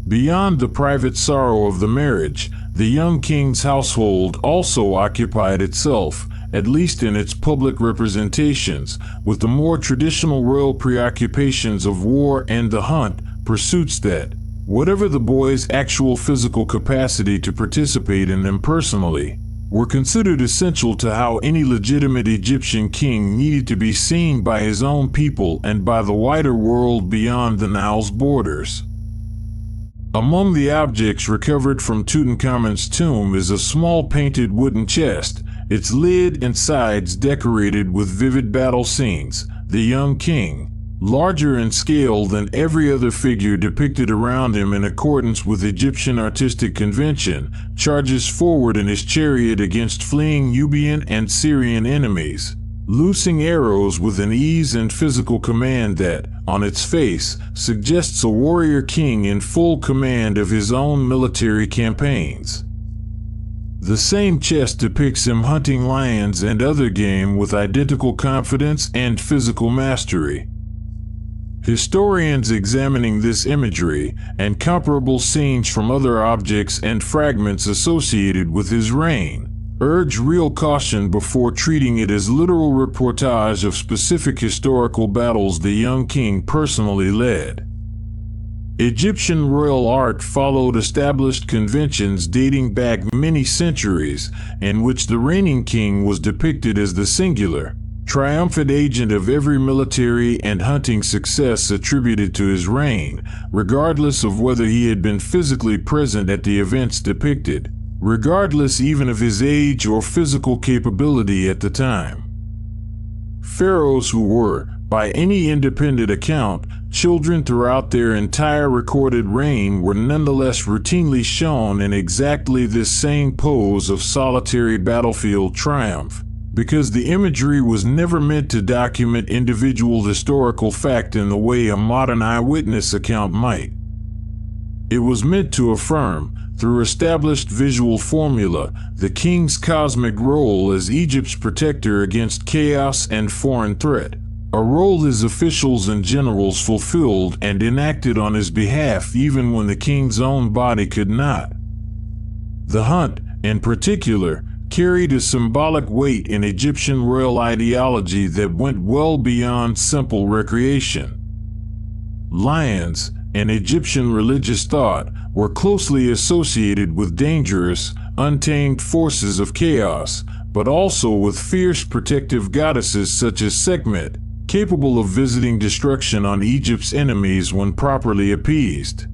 Speaker 1: Beyond the private sorrow of the marriage, the young king's household also occupied itself, at least in its public representations, with the more traditional royal preoccupations of war and the hunt, pursuits that, whatever the boy's actual physical capacity to participate in them personally, were considered essential to how any legitimate Egyptian king needed to be seen by his own people and by the wider world beyond the Nile's borders. Among the objects recovered from Tutankhamun's tomb is a small painted wooden chest, its lid and sides decorated with vivid battle scenes. The young king, larger in scale than every other figure depicted around him in accordance with Egyptian artistic convention, charges forward in his chariot against fleeing Nubian and Syrian enemies, loosing arrows with an ease and physical command that, on its face, suggests a warrior king in full command of his own military campaigns. The same chest depicts him hunting lions and other game with identical confidence and physical mastery. Historians examining this imagery and comparable scenes from other objects and fragments associated with his reign urge real caution before treating it as literal reportage of specific historical battles the young king personally led. Egyptian royal art followed established conventions dating back many centuries, in which the reigning king was depicted as the singular, triumphant agent of every military and hunting success attributed to his reign, regardless of whether he had been physically present at the events depicted, regardless even of his age or physical capability at the time. Pharaohs who were, by any independent account, children throughout their entire recorded reign were nonetheless routinely shown in exactly this same pose of solitary battlefield triumph, because the imagery was never meant to document individual historical fact in the way a modern eyewitness account might. It was meant to affirm, through established visual formula, the king's cosmic role as Egypt's protector against chaos and foreign threat, a role his officials and generals fulfilled and enacted on his behalf even when the king's own body could not. The hunt, in particular, carried a symbolic weight in Egyptian royal ideology that went well beyond simple recreation. Lions, in Egyptian religious thought, were closely associated with dangerous, untamed forces of chaos, but also with fierce protective goddesses such as Sekhmet, capable of visiting destruction on Egypt's enemies when properly appeased.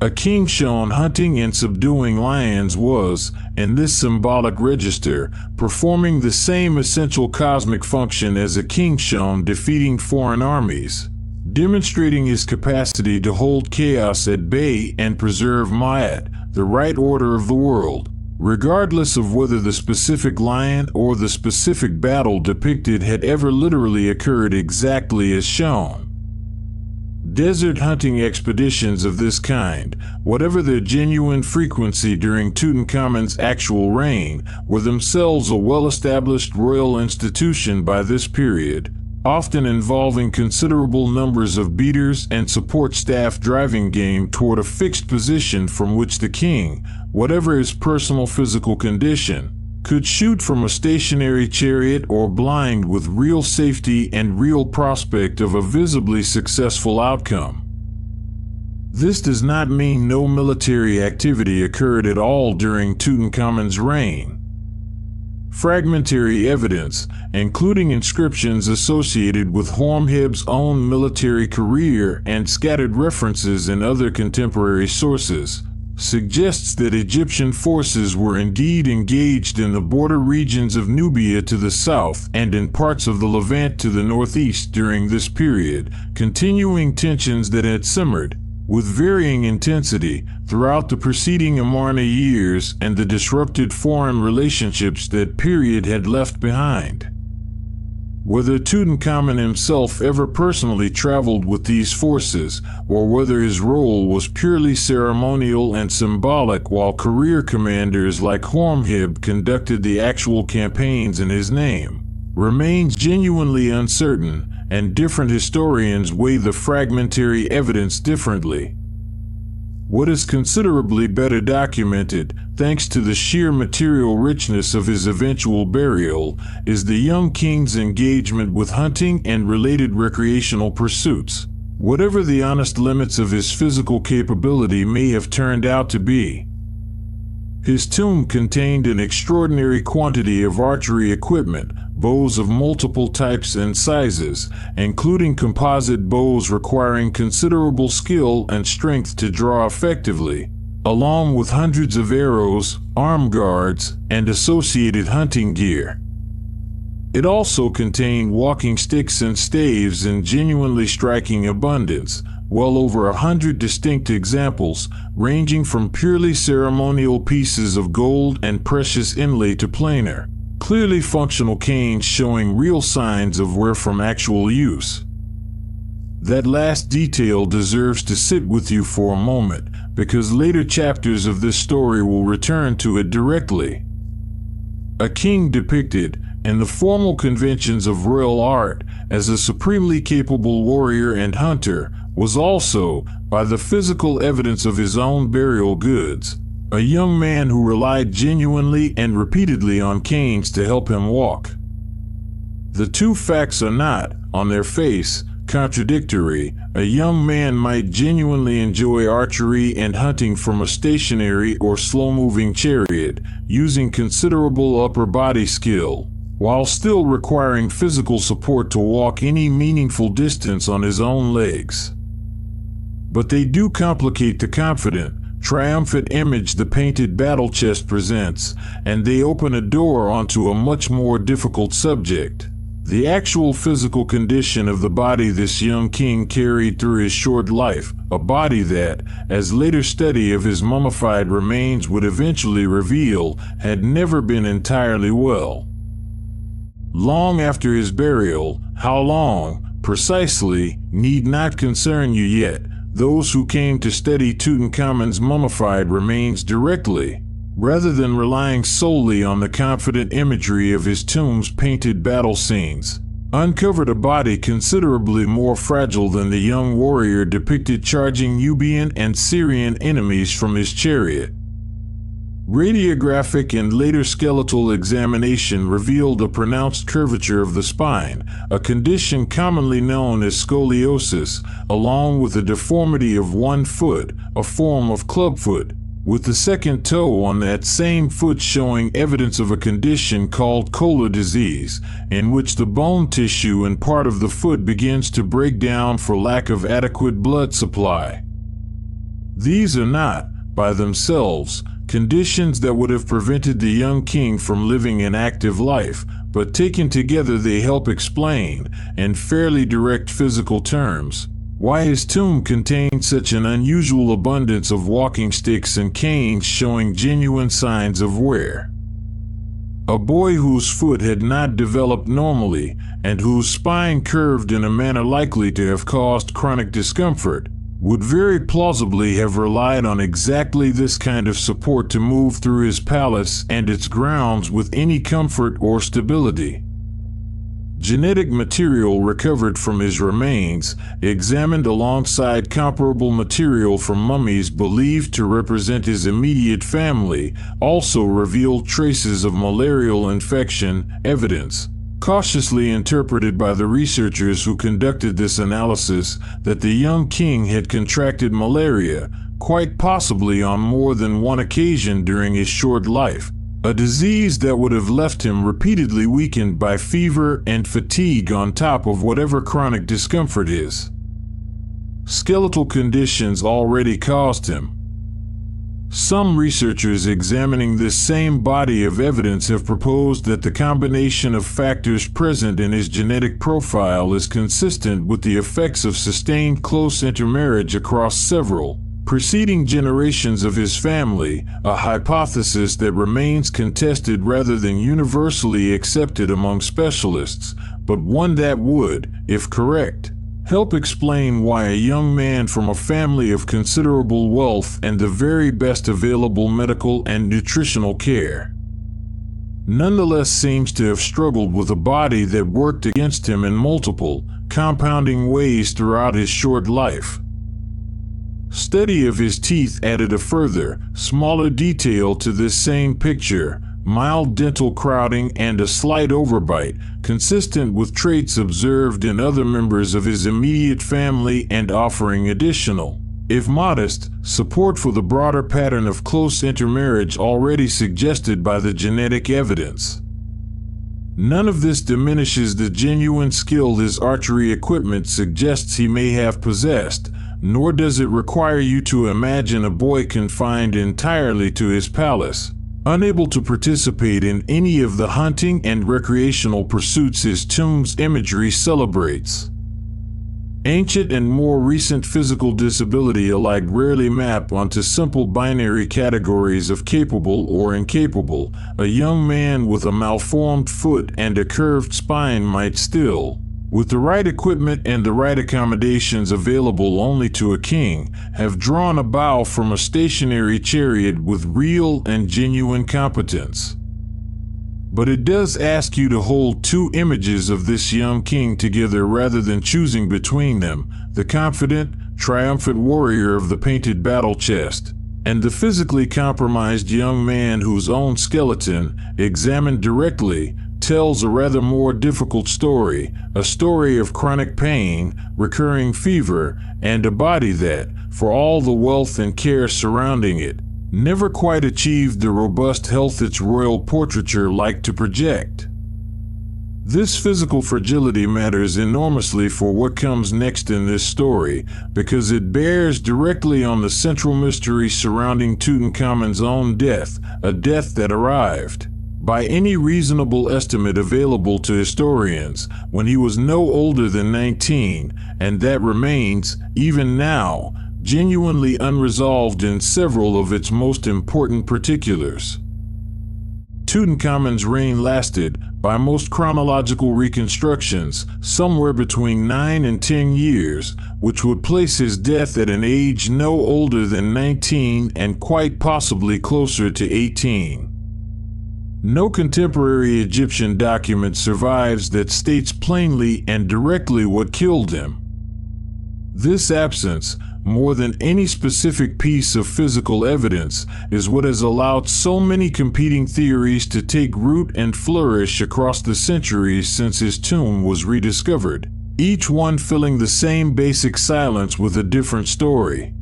Speaker 1: A king shown hunting and subduing lions was, in this symbolic register, performing the same essential cosmic function as a king shown defeating foreign armies, demonstrating his capacity to hold chaos at bay and preserve Ma'at, the right order of the world, regardless of whether the specific lion or the specific battle depicted had ever literally occurred exactly as shown. Desert hunting expeditions of this kind, whatever their genuine frequency during Tutankhamun's actual reign, were themselves a well-established royal institution by this period, often involving considerable numbers of beaters and support staff driving game toward a fixed position from which the king, whatever his personal physical condition, could shoot from a stationary chariot or blind with real safety and real prospect of a visibly successful outcome. This does not mean no military activity occurred at all during Tutankhamun's reign. Fragmentary evidence, including inscriptions associated with Horemheb's own military career and scattered references in other contemporary sources, suggests that Egyptian forces were indeed engaged in the border regions of Nubia to the south and in parts of the Levant to the northeast during this period, continuing tensions that had simmered, with varying intensity, throughout the preceding Amarna years and the disrupted foreign relationships that period had left behind. Whether Tutankhamun himself ever personally traveled with these forces, or whether his role was purely ceremonial and symbolic while career commanders like Horemheb conducted the actual campaigns in his name, remains genuinely uncertain, and different historians weigh the fragmentary evidence differently. What is considerably better documented, thanks to the sheer material richness of his eventual burial, is the young king's engagement with hunting and related recreational pursuits, whatever the honest limits of his physical capability may have turned out to be. His tomb contained an extraordinary quantity of archery equipment, bows of multiple types and sizes, including composite bows requiring considerable skill and strength to draw effectively, along with hundreds of arrows, arm guards, and associated hunting gear. It also contained walking sticks and staves in genuinely striking abundance, well over 100 distinct examples, ranging from purely ceremonial pieces of gold and precious inlay to plainer, clearly functional canes showing real signs of wear from actual use. That last detail deserves to sit with you for a moment, because later chapters of this story will return to it directly. A king depicted, in the formal conventions of royal art, as a supremely capable warrior and hunter, was also, by the physical evidence of his own burial goods, a young man who relied genuinely and repeatedly on canes to help him walk. The two facts are not, on their face, contradictory. A young man might genuinely enjoy archery and hunting from a stationary or slow-moving chariot, using considerable upper body skill, while still requiring physical support to walk any meaningful distance on his own legs. But they do complicate the confident, triumphant image the painted battle chest presents, and they open a door onto a much more difficult subject: the actual physical condition of the body this young king carried through his short life, a body that, as later study of his mummified remains would eventually reveal, had never been entirely well. Long after his burial, how long, precisely, need not concern you yet. Those who came to study Tutankhamun's mummified remains directly, rather than relying solely on the confident imagery of his tomb's painted battle scenes, uncovered a body considerably more fragile than the young warrior depicted charging Nubian and Syrian enemies from his chariot. Radiographic and later skeletal examination revealed a pronounced curvature of the spine, a condition commonly known as scoliosis, along with a deformity of one foot, a form of clubfoot, with the second toe on that same foot showing evidence of a condition called Kola disease, in which the bone tissue and part of the foot begins to break down for lack of adequate blood supply. These are not, by themselves, conditions that would have prevented the young king from living an active life, but taken together they help explain, in fairly direct physical terms, why his tomb contained such an unusual abundance of walking sticks and canes showing genuine signs of wear. A boy whose foot had not developed normally, and whose spine curved in a manner likely to have caused chronic discomfort, would very plausibly have relied on exactly this kind of support to move through his palace and its grounds with any comfort or stability. Genetic material recovered from his remains, examined alongside comparable material from mummies believed to represent his immediate family, also revealed traces of malarial infection, evidence, cautiously interpreted by the researchers who conducted this analysis, that the young king had contracted malaria, quite possibly on more than one occasion during his short life, a disease that would have left him repeatedly weakened by fever and fatigue on top of whatever chronic discomfort his skeletal conditions already caused him. Some researchers examining this same body of evidence have proposed that the combination of factors present in his genetic profile is consistent with the effects of sustained close intermarriage across several preceding generations of his family, a hypothesis that remains contested rather than universally accepted among specialists, but one that would, if correct, help explain why a young man from a family of considerable wealth and the very best available medical and nutritional care nonetheless seems to have struggled with a body that worked against him in multiple, compounding ways throughout his short life. Study of his teeth added a further, smaller detail to this same picture: mild dental crowding and a slight overbite, consistent with traits observed in other members of his immediate family and offering additional, if modest, support for the broader pattern of close intermarriage already suggested by the genetic evidence. None of this diminishes the genuine skill his archery equipment suggests he may have possessed, nor does it require you to imagine a boy confined entirely to his palace, unable to participate in any of the hunting and recreational pursuits his tomb's imagery celebrates. Ancient and more recent physical disability alike rarely map onto simple binary categories of capable or incapable. A young man with a malformed foot and a curved spine might still, with the right equipment and the right accommodations available only to a king, have drawn a bow from a stationary chariot with real and genuine competence. But it does ask you to hold two images of this young king together rather than choosing between them, the confident, triumphant warrior of the painted battle chest, and the physically compromised young man whose own skeleton, examined directly, tells a rather more difficult story, a story of chronic pain, recurring fever, and a body that, for all the wealth and care surrounding it, never quite achieved the robust health its royal portraiture liked to project. This physical fragility matters enormously for what comes next in this story, because it bears directly on the central mystery surrounding Tutankhamun's own death, a death that arrived, by any reasonable estimate available to historians, when he was no older than 19, and that remains, even now, genuinely unresolved in several of its most important particulars. Tutankhamun's reign lasted, by most chronological reconstructions, somewhere between 9 and 10 years, which would place his death at an age no older than 19 and quite possibly closer to 18. No contemporary Egyptian document survives that states plainly and directly what killed him. This absence, more than any specific piece of physical evidence, is what has allowed so many competing theories to take root and flourish across the centuries since his tomb was rediscovered, each one filling the same basic silence with a different story.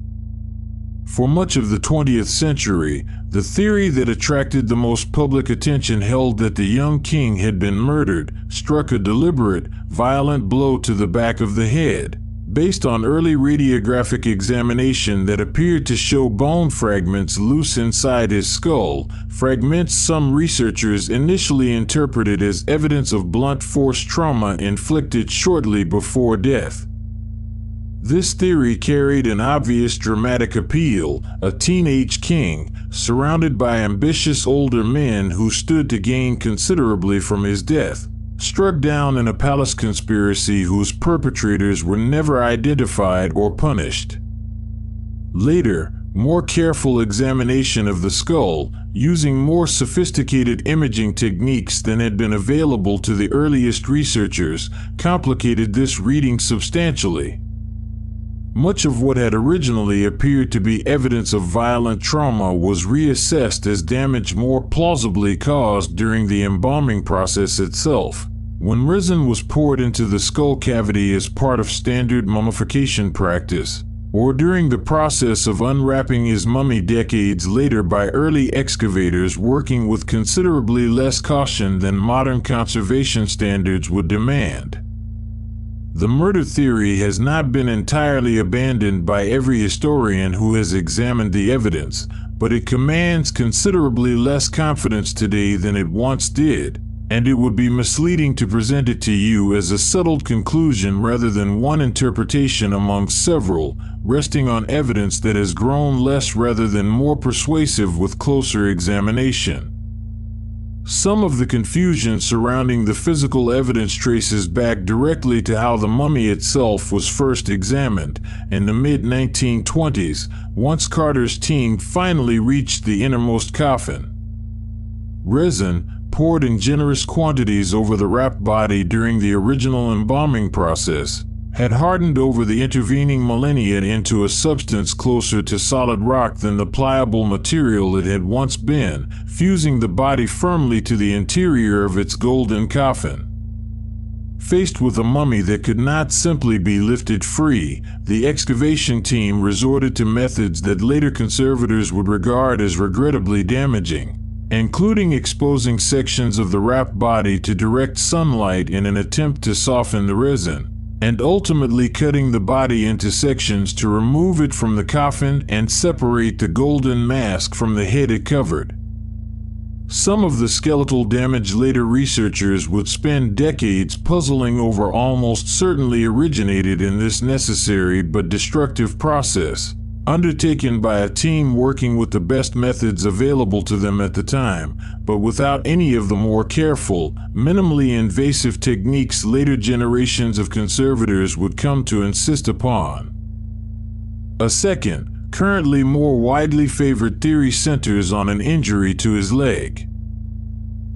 Speaker 1: For much of the 20th century, the theory that attracted the most public attention held that the young king had been murdered, struck a deliberate, violent blow to the back of the head, based on early radiographic examination that appeared to show bone fragments loose inside his skull, fragments some researchers initially interpreted as evidence of blunt force trauma inflicted shortly before death. This theory carried an obvious dramatic appeal: a teenage king, surrounded by ambitious older men who stood to gain considerably from his death, struck down in a palace conspiracy whose perpetrators were never identified or punished. Later, more careful examination of the skull, using more sophisticated imaging techniques than had been available to the earliest researchers, complicated this reading substantially. Much of what had originally appeared to be evidence of violent trauma was reassessed as damage more plausibly caused during the embalming process itself, when resin was poured into the skull cavity as part of standard mummification practice, or during the process of unwrapping his mummy decades later by early excavators working with considerably less caution than modern conservation standards would demand. The murder theory has not been entirely abandoned by every historian who has examined the evidence, but it commands considerably less confidence today than it once did, and it would be misleading to present it to you as a settled conclusion rather than one interpretation among several, resting on evidence that has grown less rather than more persuasive with closer examination. Some of the confusion surrounding the physical evidence traces back directly to how the mummy itself was first examined in the mid-1920s, once Carter's team finally reached the innermost coffin. Resin, poured in generous quantities over the wrapped body during the original embalming process, had hardened over the intervening millennia into a substance closer to solid rock than the pliable material it had once been, fusing the body firmly to the interior of its golden coffin. Faced with a mummy that could not simply be lifted free, the excavation team resorted to methods that later conservators would regard as regrettably damaging, including exposing sections of the wrapped body to direct sunlight in an attempt to soften the resin, and ultimately cutting the body into sections to remove it from the coffin and separate the golden mask from the head it covered. Some of the skeletal damage later researchers would spend decades puzzling over almost certainly originated in this necessary but destructive process, undertaken by a team working with the best methods available to them at the time, but without any of the more careful, minimally invasive techniques later generations of conservators would come to insist upon. A second, currently more widely favored theory centers on an injury to his leg.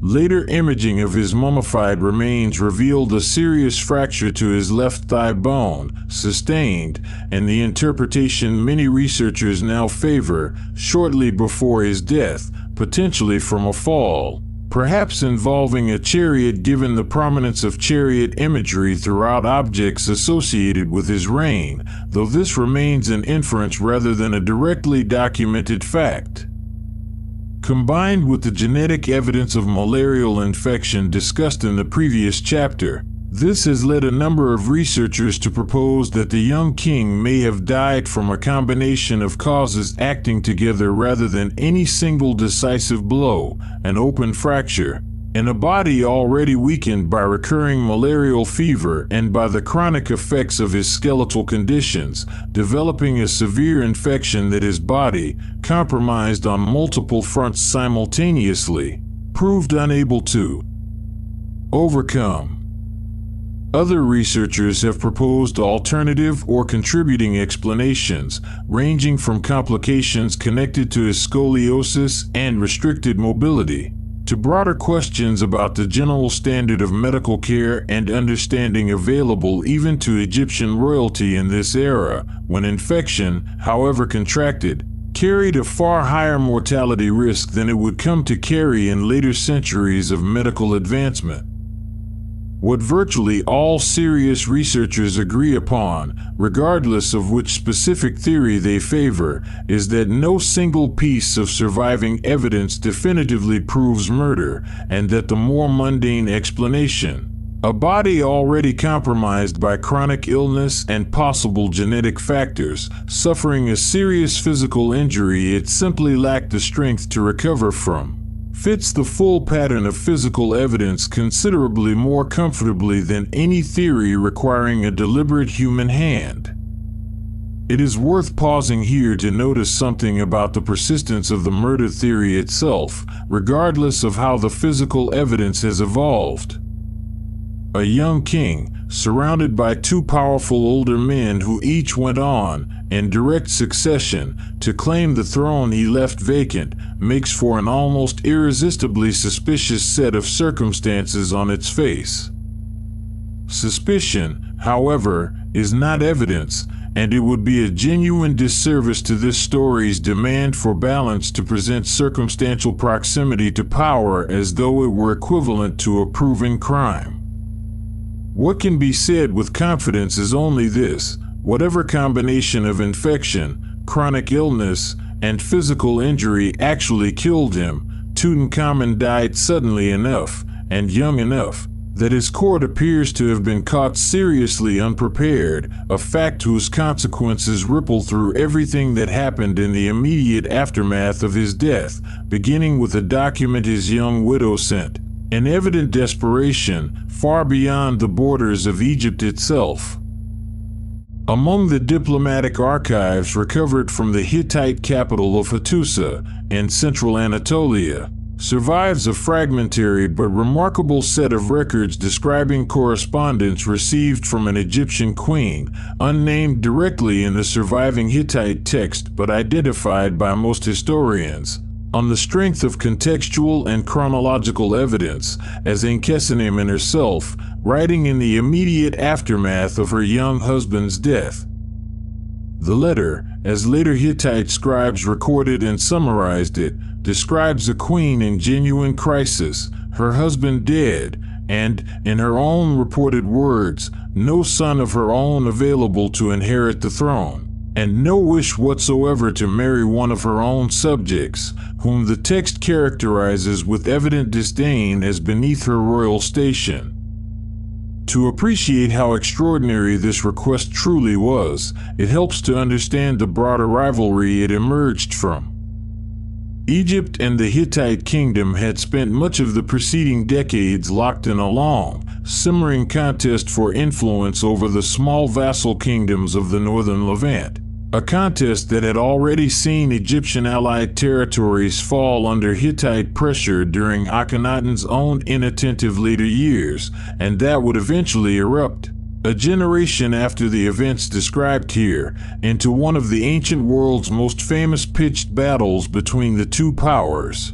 Speaker 1: Later imaging of his mummified remains revealed a serious fracture to his left thigh bone, sustained, and the interpretation many researchers now favor, shortly before his death, potentially from a fall, perhaps involving a chariot given the prominence of chariot imagery throughout objects associated with his reign, though this remains an inference rather than a directly documented fact. Combined with the genetic evidence of malarial infection discussed in the previous chapter, this has led a number of researchers to propose that the young king may have died from a combination of causes acting together rather than any single decisive blow, an open fracture, in a body already weakened by recurring malarial fever and by the chronic effects of his skeletal conditions, developing a severe infection that his body, compromised on multiple fronts simultaneously, proved unable to overcome. Other researchers have proposed alternative or contributing explanations, ranging from complications connected to his scoliosis and restricted mobility, to broader questions about the general standard of medical care and understanding available even to Egyptian royalty in this era, when infection, however contracted, carried a far higher mortality risk than it would come to carry in later centuries of medical advancement. What virtually all serious researchers agree upon, regardless of which specific theory they favor, is that no single piece of surviving evidence definitively proves murder, and that the more mundane explanation, a body already compromised by chronic illness and possible genetic factors, suffering a serious physical injury it simply lacked the strength to recover from, fits the full pattern of physical evidence considerably more comfortably than any theory requiring a deliberate human hand. It is worth pausing here to notice something about the persistence of the murder theory itself, regardless of how the physical evidence has evolved. A young king, surrounded by two powerful older men who each went on, in direct succession, to claim the throne he left vacant, makes for an almost irresistibly suspicious set of circumstances on its face. Suspicion, however, is not evidence, and it would be a genuine disservice to this story's demand for balance to present circumstantial proximity to power as though it were equivalent to a proven crime. What can be said with confidence is only this: whatever combination of infection, chronic illness, and physical injury actually killed him, Tutankhamun died suddenly enough, and young enough, that his court appears to have been caught seriously unprepared, a fact whose consequences ripple through everything that happened in the immediate aftermath of his death, beginning with a document his young widow sent, in evident desperation, far beyond the borders of Egypt itself. Among the diplomatic archives recovered from the Hittite capital of Hattusa in central Anatolia, survives a fragmentary but remarkable set of records describing correspondence received from an Egyptian queen, unnamed directly in the surviving Hittite text but identified by most historians, on the strength of contextual and chronological evidence, as Ankhesenamun herself, writing in the immediate aftermath of her young husband's death. The letter, as later Hittite scribes recorded and summarized it, describes a queen in genuine crisis, her husband dead, and, in her own reported words, no son of her own available to inherit the throne, and no wish whatsoever to marry one of her own subjects, whom the text characterizes with evident disdain as beneath her royal station. To appreciate how extraordinary this request truly was, it helps to understand the broader rivalry it emerged from. Egypt and the Hittite kingdom had spent much of the preceding decades locked in a long, simmering contest for influence over the small vassal kingdoms of the northern Levant, a contest that had already seen Egyptian allied territories fall under Hittite pressure during Akhenaten's own inattentive later years, and that would eventually erupt, a generation after the events described here, into one of the ancient world's most famous pitched battles between the two powers.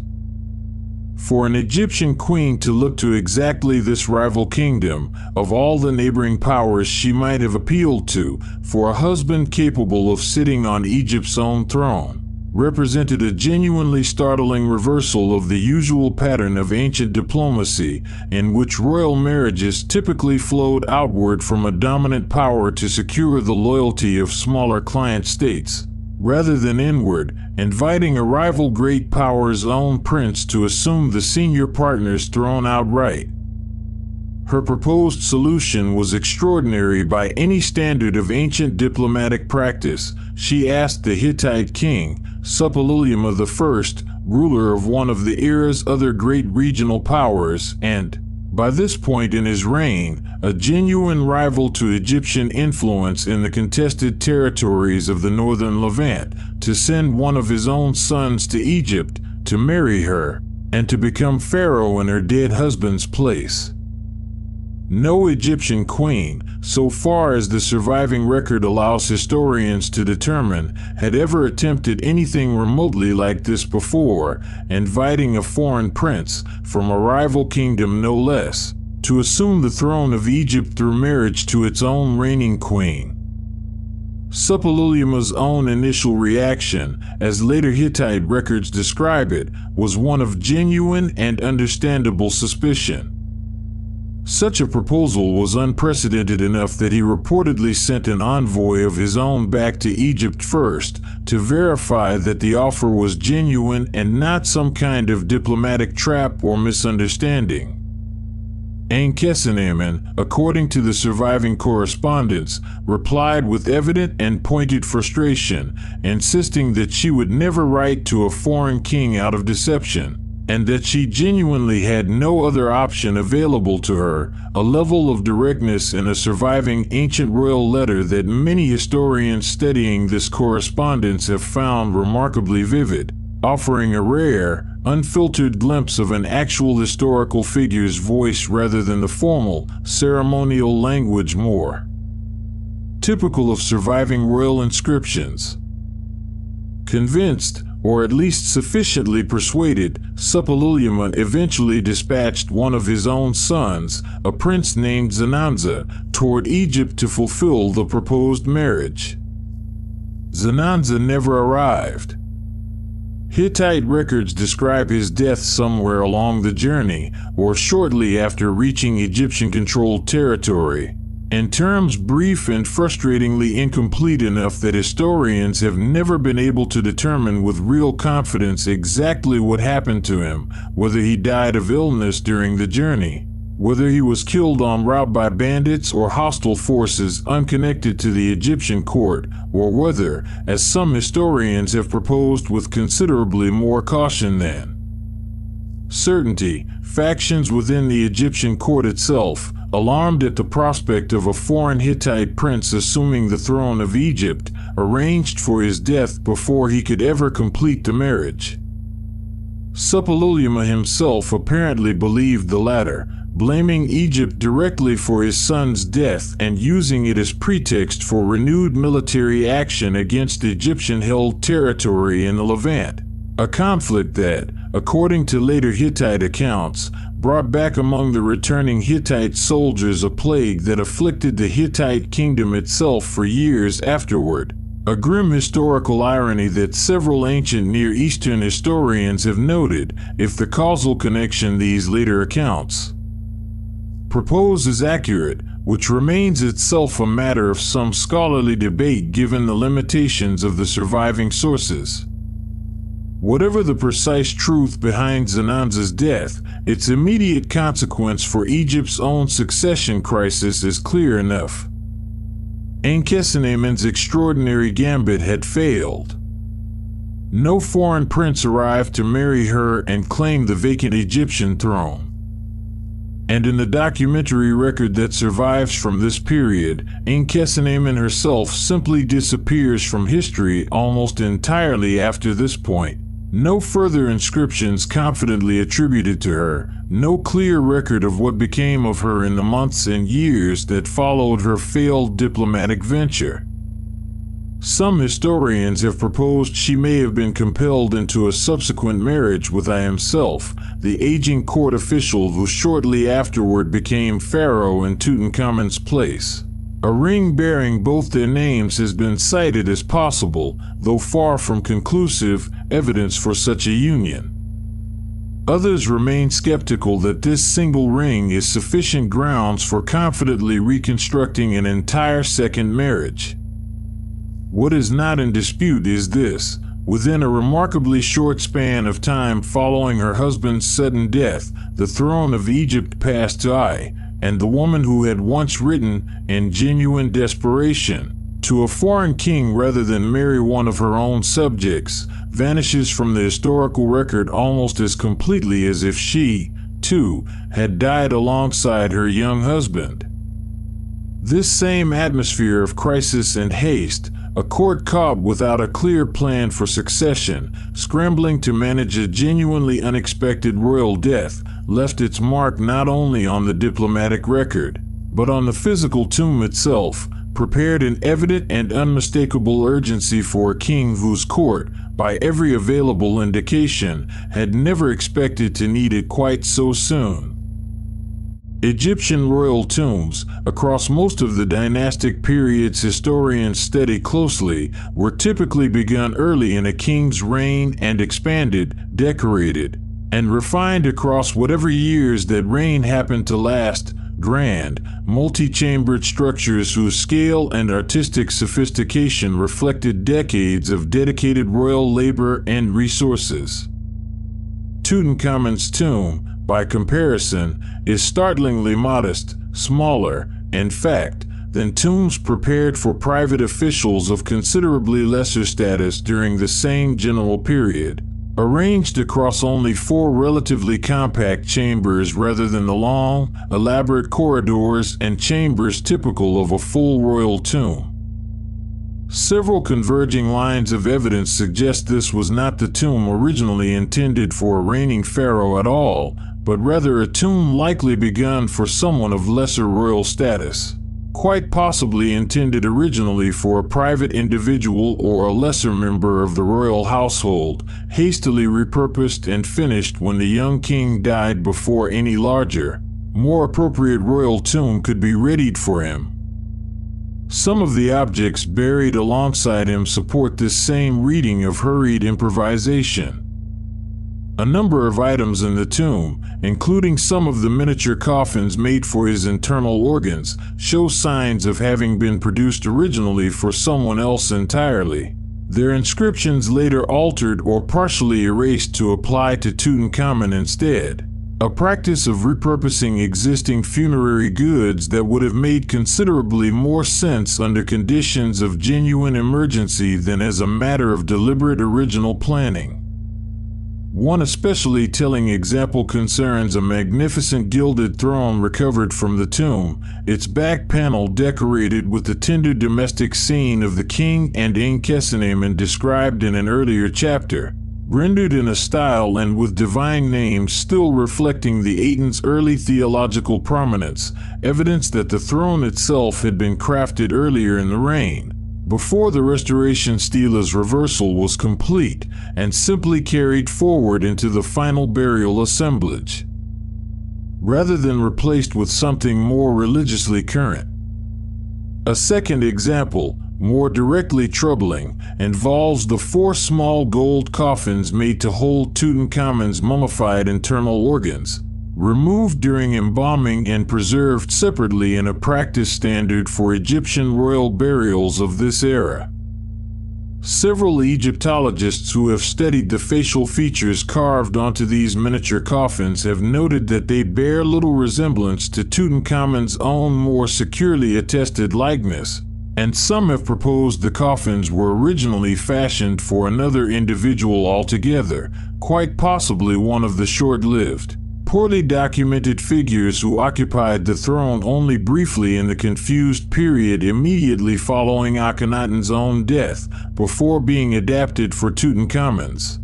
Speaker 1: For an Egyptian queen to look to exactly this rival kingdom, of all the neighboring powers she might have appealed to, for a husband capable of sitting on Egypt's own throne, represented a genuinely startling reversal of the usual pattern of ancient diplomacy, in which royal marriages typically flowed outward from a dominant power to secure the loyalty of smaller client states, rather than inward, inviting a rival great power's own prince to assume the senior partner's throne outright. Her proposed solution was extraordinary by any standard of ancient diplomatic practice. She asked the Hittite king, Suppiluliuma I, ruler of one of the era's other great regional powers and, by this point in his reign, a genuine rival to Egyptian influence in the contested territories of the northern Levant, to send one of his own sons to Egypt to marry her, and to become pharaoh in her dead husband's place. No Egyptian queen, so far as the surviving record allows historians to determine, had ever attempted anything remotely like this before, inviting a foreign prince, from a rival kingdom no less, to assume the throne of Egypt through marriage to its own reigning queen. Suppiluliuma's own initial reaction, as later Hittite records describe it, was one of genuine and understandable suspicion. Such a proposal was unprecedented enough that he reportedly sent an envoy of his own back to Egypt first, to verify that the offer was genuine and not some kind of diplomatic trap or misunderstanding. Ankhesenamun, according to the surviving correspondence, replied with evident and pointed frustration, insisting that she would never write to a foreign king out of deception, and that she genuinely had no other option available to her, a level of directness in a surviving ancient royal letter that many historians studying this correspondence have found remarkably vivid, offering a rare, unfiltered glimpse of an actual historical figure's voice rather than the formal, ceremonial language more typical of surviving royal inscriptions. Convinced, or at least sufficiently persuaded, Suppiluliuma eventually dispatched one of his own sons, a prince named Zenanza, toward Egypt to fulfill the proposed marriage. Zenanza never arrived. Hittite records describe his death somewhere along the journey, or shortly after reaching Egyptian-controlled territory, in terms brief and frustratingly incomplete enough that historians have never been able to determine with real confidence exactly what happened to him, whether he died of illness during the journey, whether he was killed en route by bandits or hostile forces unconnected to the Egyptian court, or whether, as some historians have proposed with considerably more caution than certainty, factions within the Egyptian court itself, alarmed at the prospect of a foreign Hittite prince assuming the throne of Egypt, arranged for his death before he could ever complete the marriage. Suppiluliuma himself apparently believed the latter, blaming Egypt directly for his son's death and using it as pretext for renewed military action against Egyptian-held territory in the Levant, a conflict that, according to later Hittite accounts, brought back among the returning Hittite soldiers a plague that afflicted the Hittite kingdom itself for years afterward, a grim historical irony that several ancient Near Eastern historians have noted, if the causal connection these later accounts propose is accurate, which remains itself a matter of some scholarly debate given the limitations of the surviving sources. Whatever the precise truth behind Zenanza's death, its immediate consequence for Egypt's own succession crisis is clear enough. Ankhesenamun's extraordinary gambit had failed. No foreign prince arrived to marry her and claim the vacant Egyptian throne. And in the documentary record that survives from this period, Ankhesenamun herself simply disappears from history almost entirely after this point. No further inscriptions confidently attributed to her, no clear record of what became of her in the months and years that followed her failed diplomatic venture. Some historians have proposed she may have been compelled into a subsequent marriage with I himself, the aging court official who shortly afterward became pharaoh in Tutankhamun's place. A ring bearing both their names has been cited as possible, though far from conclusive evidence for such a union. Others remain skeptical that this single ring is sufficient grounds for confidently reconstructing an entire second marriage. What is not in dispute is this: within a remarkably short span of time following her husband's sudden death, the throne of Egypt passed to I, and the woman who had once written, in genuine desperation, to a foreign king rather than marry one of her own subjects, vanishes from the historical record almost as completely as if she, too, had died alongside her young husband. This same atmosphere of crisis and haste, a court caught without a clear plan for succession, scrambling to manage a genuinely unexpected royal death, left its mark not only on the diplomatic record, but on the physical tomb itself, prepared in evident and unmistakable urgency for a king whose court, by every available indication, had never expected to need it quite so soon. Egyptian royal tombs, across most of the dynastic periods historians study closely, were typically begun early in a king's reign and expanded, decorated, and refined across whatever years that reign happened to last. Grand, multi-chambered structures whose scale and artistic sophistication reflected decades of dedicated royal labor and resources. Tutankhamun's tomb, by comparison, is startlingly modest, smaller, in fact, than tombs prepared for private officials of considerably lesser status during the same general period. Arranged across only 4 relatively compact chambers rather than the long, elaborate corridors and chambers typical of a full royal tomb. Several converging lines of evidence suggest this was not the tomb originally intended for a reigning pharaoh at all, but rather a tomb likely begun for someone of lesser royal status, quite possibly intended originally for a private individual or a lesser member of the royal household, hastily repurposed and finished when the young king died before any larger, more appropriate royal tomb could be readied for him. Some of the objects buried alongside him support this same reading of hurried improvisation. A number of items in the tomb, including some of the miniature coffins made for his internal organs, show signs of having been produced originally for someone else entirely. Their inscriptions later altered or partially erased to apply to Tutankhamun instead, a practice of repurposing existing funerary goods that would have made considerably more sense under conditions of genuine emergency than as a matter of deliberate original planning. One especially telling example concerns a magnificent gilded throne recovered from the tomb, its back panel decorated with the tender domestic scene of the king and Ankhesenamun described in an earlier chapter, rendered in a style and with divine names still reflecting the Aiton's early theological prominence, evidence that the throne itself had been crafted earlier in the reign, before the restoration stela's reversal was complete, and simply carried forward into the final burial assemblage, rather than replaced with something more religiously current. A second example, more directly troubling, involves the 4 small gold coffins made to hold Tutankhamun's mummified internal organs, removed during embalming and preserved separately in a practice standard for Egyptian royal burials of this era. Several Egyptologists who have studied the facial features carved onto these miniature coffins have noted that they bear little resemblance to Tutankhamun's own more securely attested likeness, and some have proposed the coffins were originally fashioned for another individual altogether, quite possibly one of the short-lived, poorly documented figures who occupied the throne only briefly in the confused period immediately following Akhenaten's own death, before being adapted for Tutankhamun's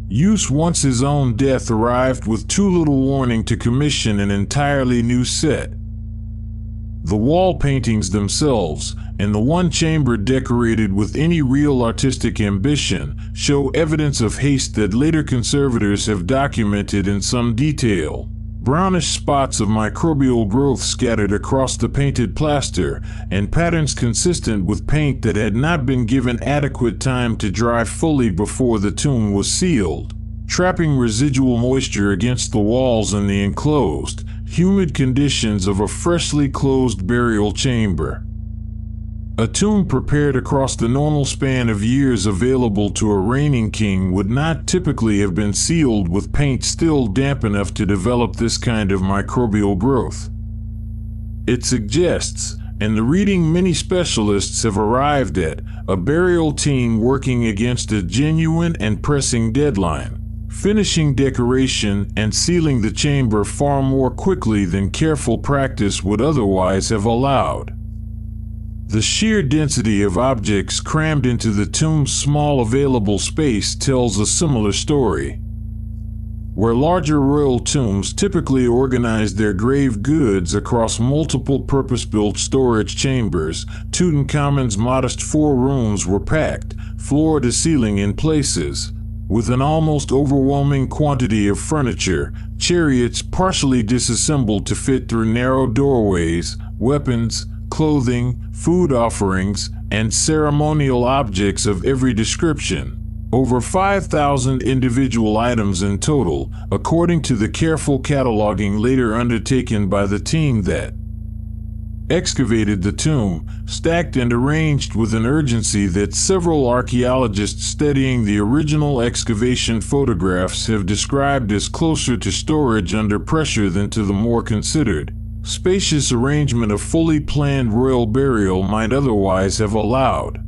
Speaker 1: use once his own death arrived with too little warning to commission an entirely new set. The wall paintings themselves, and the one chamber decorated with any real artistic ambition, show evidence of haste that later conservators have documented in some detail. Brownish spots of microbial growth scattered across the painted plaster, and patterns consistent with paint that had not been given adequate time to dry fully before the tomb was sealed, trapping residual moisture against the walls and the enclosed, humid conditions of a freshly closed burial chamber. A tomb prepared across the normal span of years available to a reigning king would not typically have been sealed with paint still damp enough to develop this kind of microbial growth. It suggests, and the reading many specialists have arrived at, a burial team working against a genuine and pressing deadline, finishing decoration and sealing the chamber far more quickly than careful practice would otherwise have allowed. The sheer density of objects crammed into the tomb's small available space tells a similar story. Where larger royal tombs typically organized their grave goods across multiple purpose-built storage chambers, Tutankhamun's modest 4 rooms were packed, floor to ceiling in places, with an almost overwhelming quantity of furniture, chariots partially disassembled to fit through narrow doorways, weapons, clothing, food offerings, and ceremonial objects of every description. Over 5,000 individual items in total, according to the careful cataloging later undertaken by the team that excavated the tomb, stacked and arranged with an urgency that several archaeologists studying the original excavation photographs have described as closer to storage under pressure than to the more considered, spacious arrangement a fully planned royal burial might otherwise have allowed.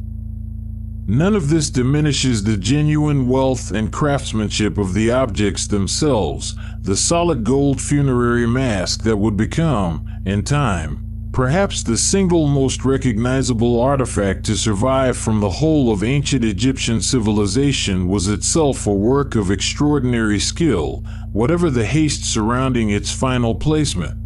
Speaker 1: None of this diminishes the genuine wealth and craftsmanship of the objects themselves, the solid gold funerary mask that would become, in time, perhaps the single most recognizable artifact to survive from the whole of ancient Egyptian civilization was itself a work of extraordinary skill, whatever the haste surrounding its final placement.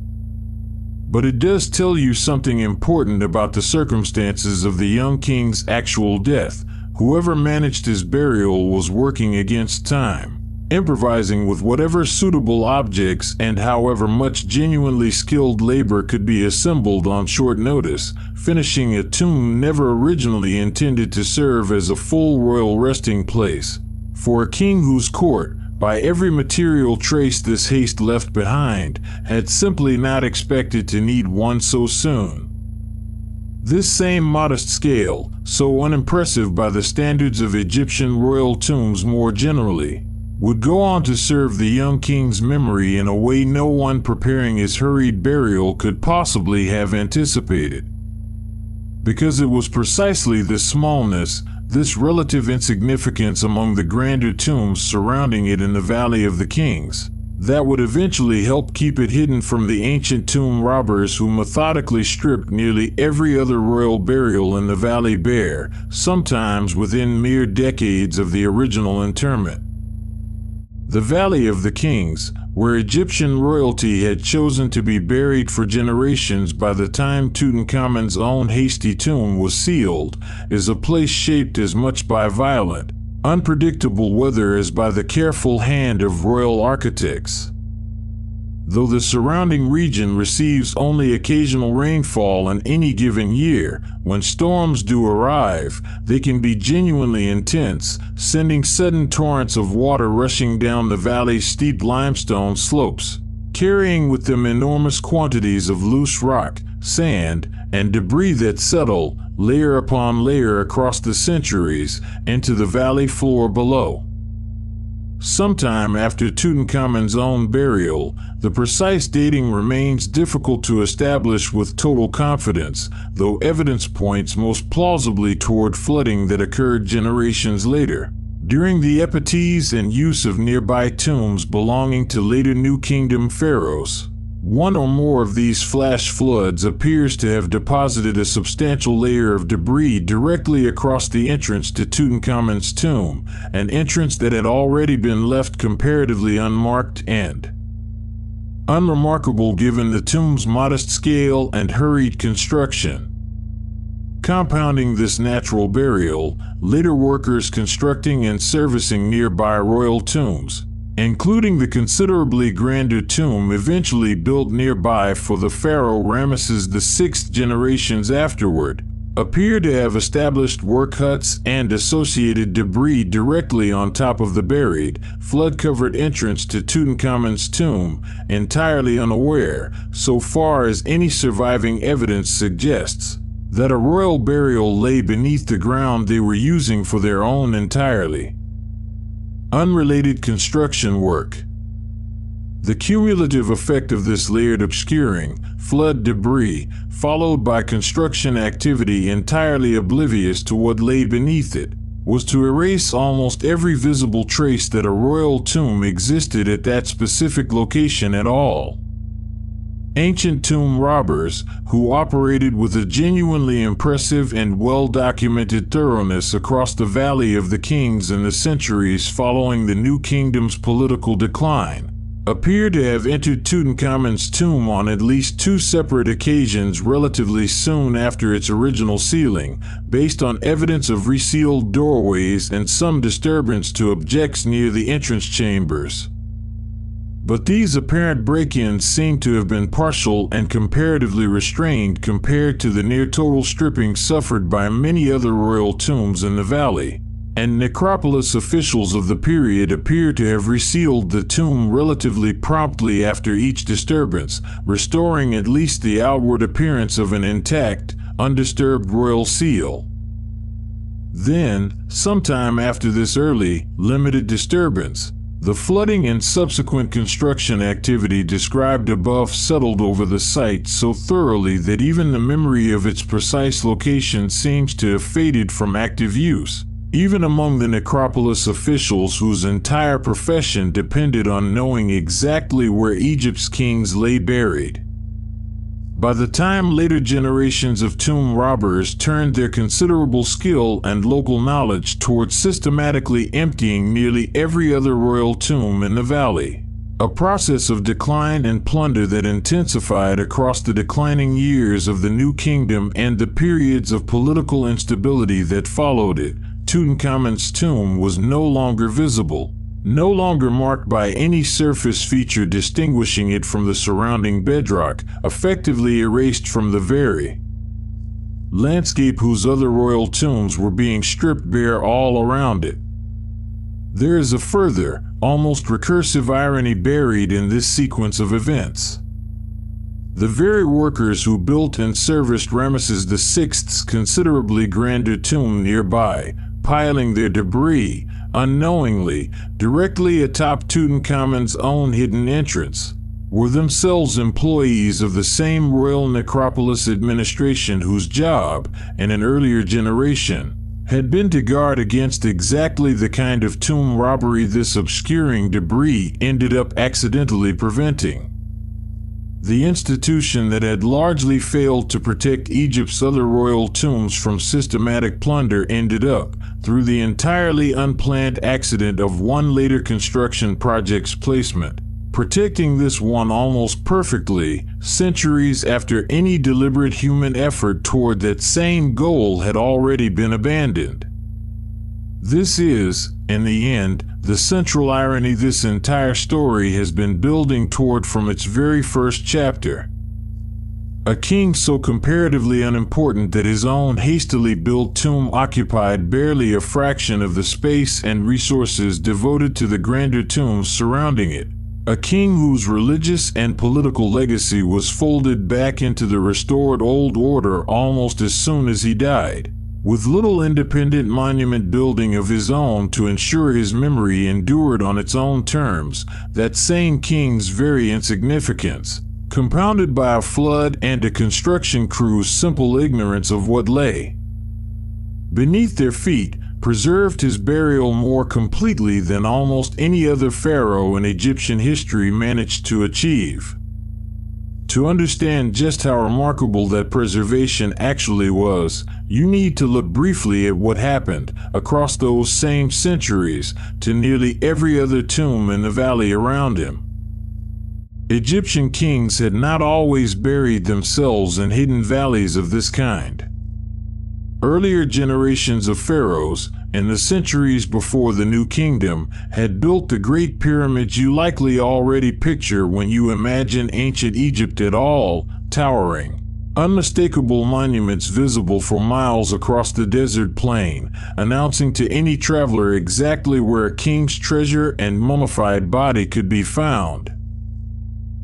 Speaker 1: But it does tell you something important about the circumstances of the young king's actual death. Whoever managed his burial was working against time, improvising with whatever suitable objects and however much genuinely skilled labor could be assembled on short notice, finishing a tomb never originally intended to serve as a full royal resting place. For a king whose court, by every material trace this haste left behind, had simply not expected to need one so soon. This same modest scale, so unimpressive by the standards of Egyptian royal tombs more generally, would go on to serve the young king's memory in a way no one preparing his hurried burial could possibly have anticipated. Because it was precisely this smallness, this relative insignificance among the grander tombs surrounding it in the Valley of the Kings, that would eventually help keep it hidden from the ancient tomb robbers who methodically stripped nearly every other royal burial in the valley bare, sometimes within mere decades of the original interment. The Valley of the Kings, where Egyptian royalty had chosen to be buried for generations by the time Tutankhamun's own hasty tomb was sealed, is a place shaped as much by violent, unpredictable weather as by the careful hand of royal architects. Though the surrounding region receives only occasional rainfall in any given year, when storms do arrive, they can be genuinely intense, sending sudden torrents of water rushing down the valley's steep limestone slopes, carrying with them enormous quantities of loose rock, sand, and debris that settle, layer upon layer across the centuries, into the valley floor below. Sometime after Tutankhamun's own burial, the precise dating remains difficult to establish with total confidence, though evidence points most plausibly toward flooding that occurred generations later. During the epitaphes and use of nearby tombs belonging to later New Kingdom pharaohs, one or more of these flash floods appears to have deposited a substantial layer of debris directly across the entrance to Tutankhamun's tomb, an entrance that had already been left comparatively unmarked and unremarkable given the tomb's modest scale and hurried construction. Compounding this natural burial, later workers constructing and servicing nearby royal tombs, including the considerably grander tomb eventually built nearby for the pharaoh Ramesses VI generations afterward, appear to have established work huts and associated debris directly on top of the buried, flood-covered entrance to Tutankhamun's tomb, entirely unaware, so far as any surviving evidence suggests, that a royal burial lay beneath the ground they were using for their own entirely unrelated construction work. The cumulative effect of this layered obscuring, flood debris, followed by construction activity entirely oblivious to what lay beneath it, was to erase almost every visible trace that a royal tomb existed at that specific location at all. Ancient tomb robbers, who operated with a genuinely impressive and well-documented thoroughness across the Valley of the Kings in the centuries following the New Kingdom's political decline, appear to have entered Tutankhamun's tomb on at least 2 separate occasions relatively soon after its original sealing, based on evidence of resealed doorways and some disturbance to objects near the entrance chambers. But these apparent break-ins seem to have been partial and comparatively restrained compared to the near-total stripping suffered by many other royal tombs in the valley, and necropolis officials of the period appear to have resealed the tomb relatively promptly after each disturbance, restoring at least the outward appearance of an intact, undisturbed royal seal. Then, sometime after this early, limited disturbance, the flooding and subsequent construction activity described above settled over the site so thoroughly that even the memory of its precise location seems to have faded from active use, even among the necropolis officials whose entire profession depended on knowing exactly where Egypt's kings lay buried. By the time later generations of tomb robbers turned their considerable skill and local knowledge towards systematically emptying nearly every other royal tomb in the valley, a process of decline and plunder that intensified across the declining years of the New Kingdom and the periods of political instability that followed it, Tutankhamun's tomb was no longer visible, no longer marked by any surface feature distinguishing it from the surrounding bedrock, effectively erased from the very landscape whose other royal tombs were being stripped bare all around it. There is a further, almost recursive irony buried in this sequence of events. The very workers who built and serviced Ramesses VI's considerably grander tomb nearby, piling their debris, unknowingly, directly atop Tutankhamun's own hidden entrance, were themselves employees of the same royal necropolis administration whose job, in an earlier generation, had been to guard against exactly the kind of tomb robbery this obscuring debris ended up accidentally preventing. The institution that had largely failed to protect Egypt's other royal tombs from systematic plunder ended up, through the entirely unplanned accident of one later construction project's placement, protecting this one almost perfectly, centuries after any deliberate human effort toward that same goal had already been abandoned. This is, in the end, the central irony this entire story has been building toward from its very first chapter. A king so comparatively unimportant that his own hastily built tomb occupied barely a fraction of the space and resources devoted to the grander tombs surrounding it. A king whose religious and political legacy was folded back into the restored old order almost as soon as he died, with little independent monument building of his own to ensure his memory endured on its own terms, that same king's very insignificance, compounded by a flood and a construction crew's simple ignorance of what lay beneath their feet, preserved his burial more completely than almost any other pharaoh in Egyptian history managed to achieve. To understand just how remarkable that preservation actually was, you need to look briefly at what happened across those same centuries to nearly every other tomb in the valley around him. Egyptian kings had not always buried themselves in hidden valleys of this kind. Earlier generations of pharaohs, in the centuries before the New Kingdom, had built the great pyramids you likely already picture when you imagine ancient Egypt at all, towering, unmistakable monuments visible for miles across the desert plain, announcing to any traveler exactly where a king's treasure and mummified body could be found.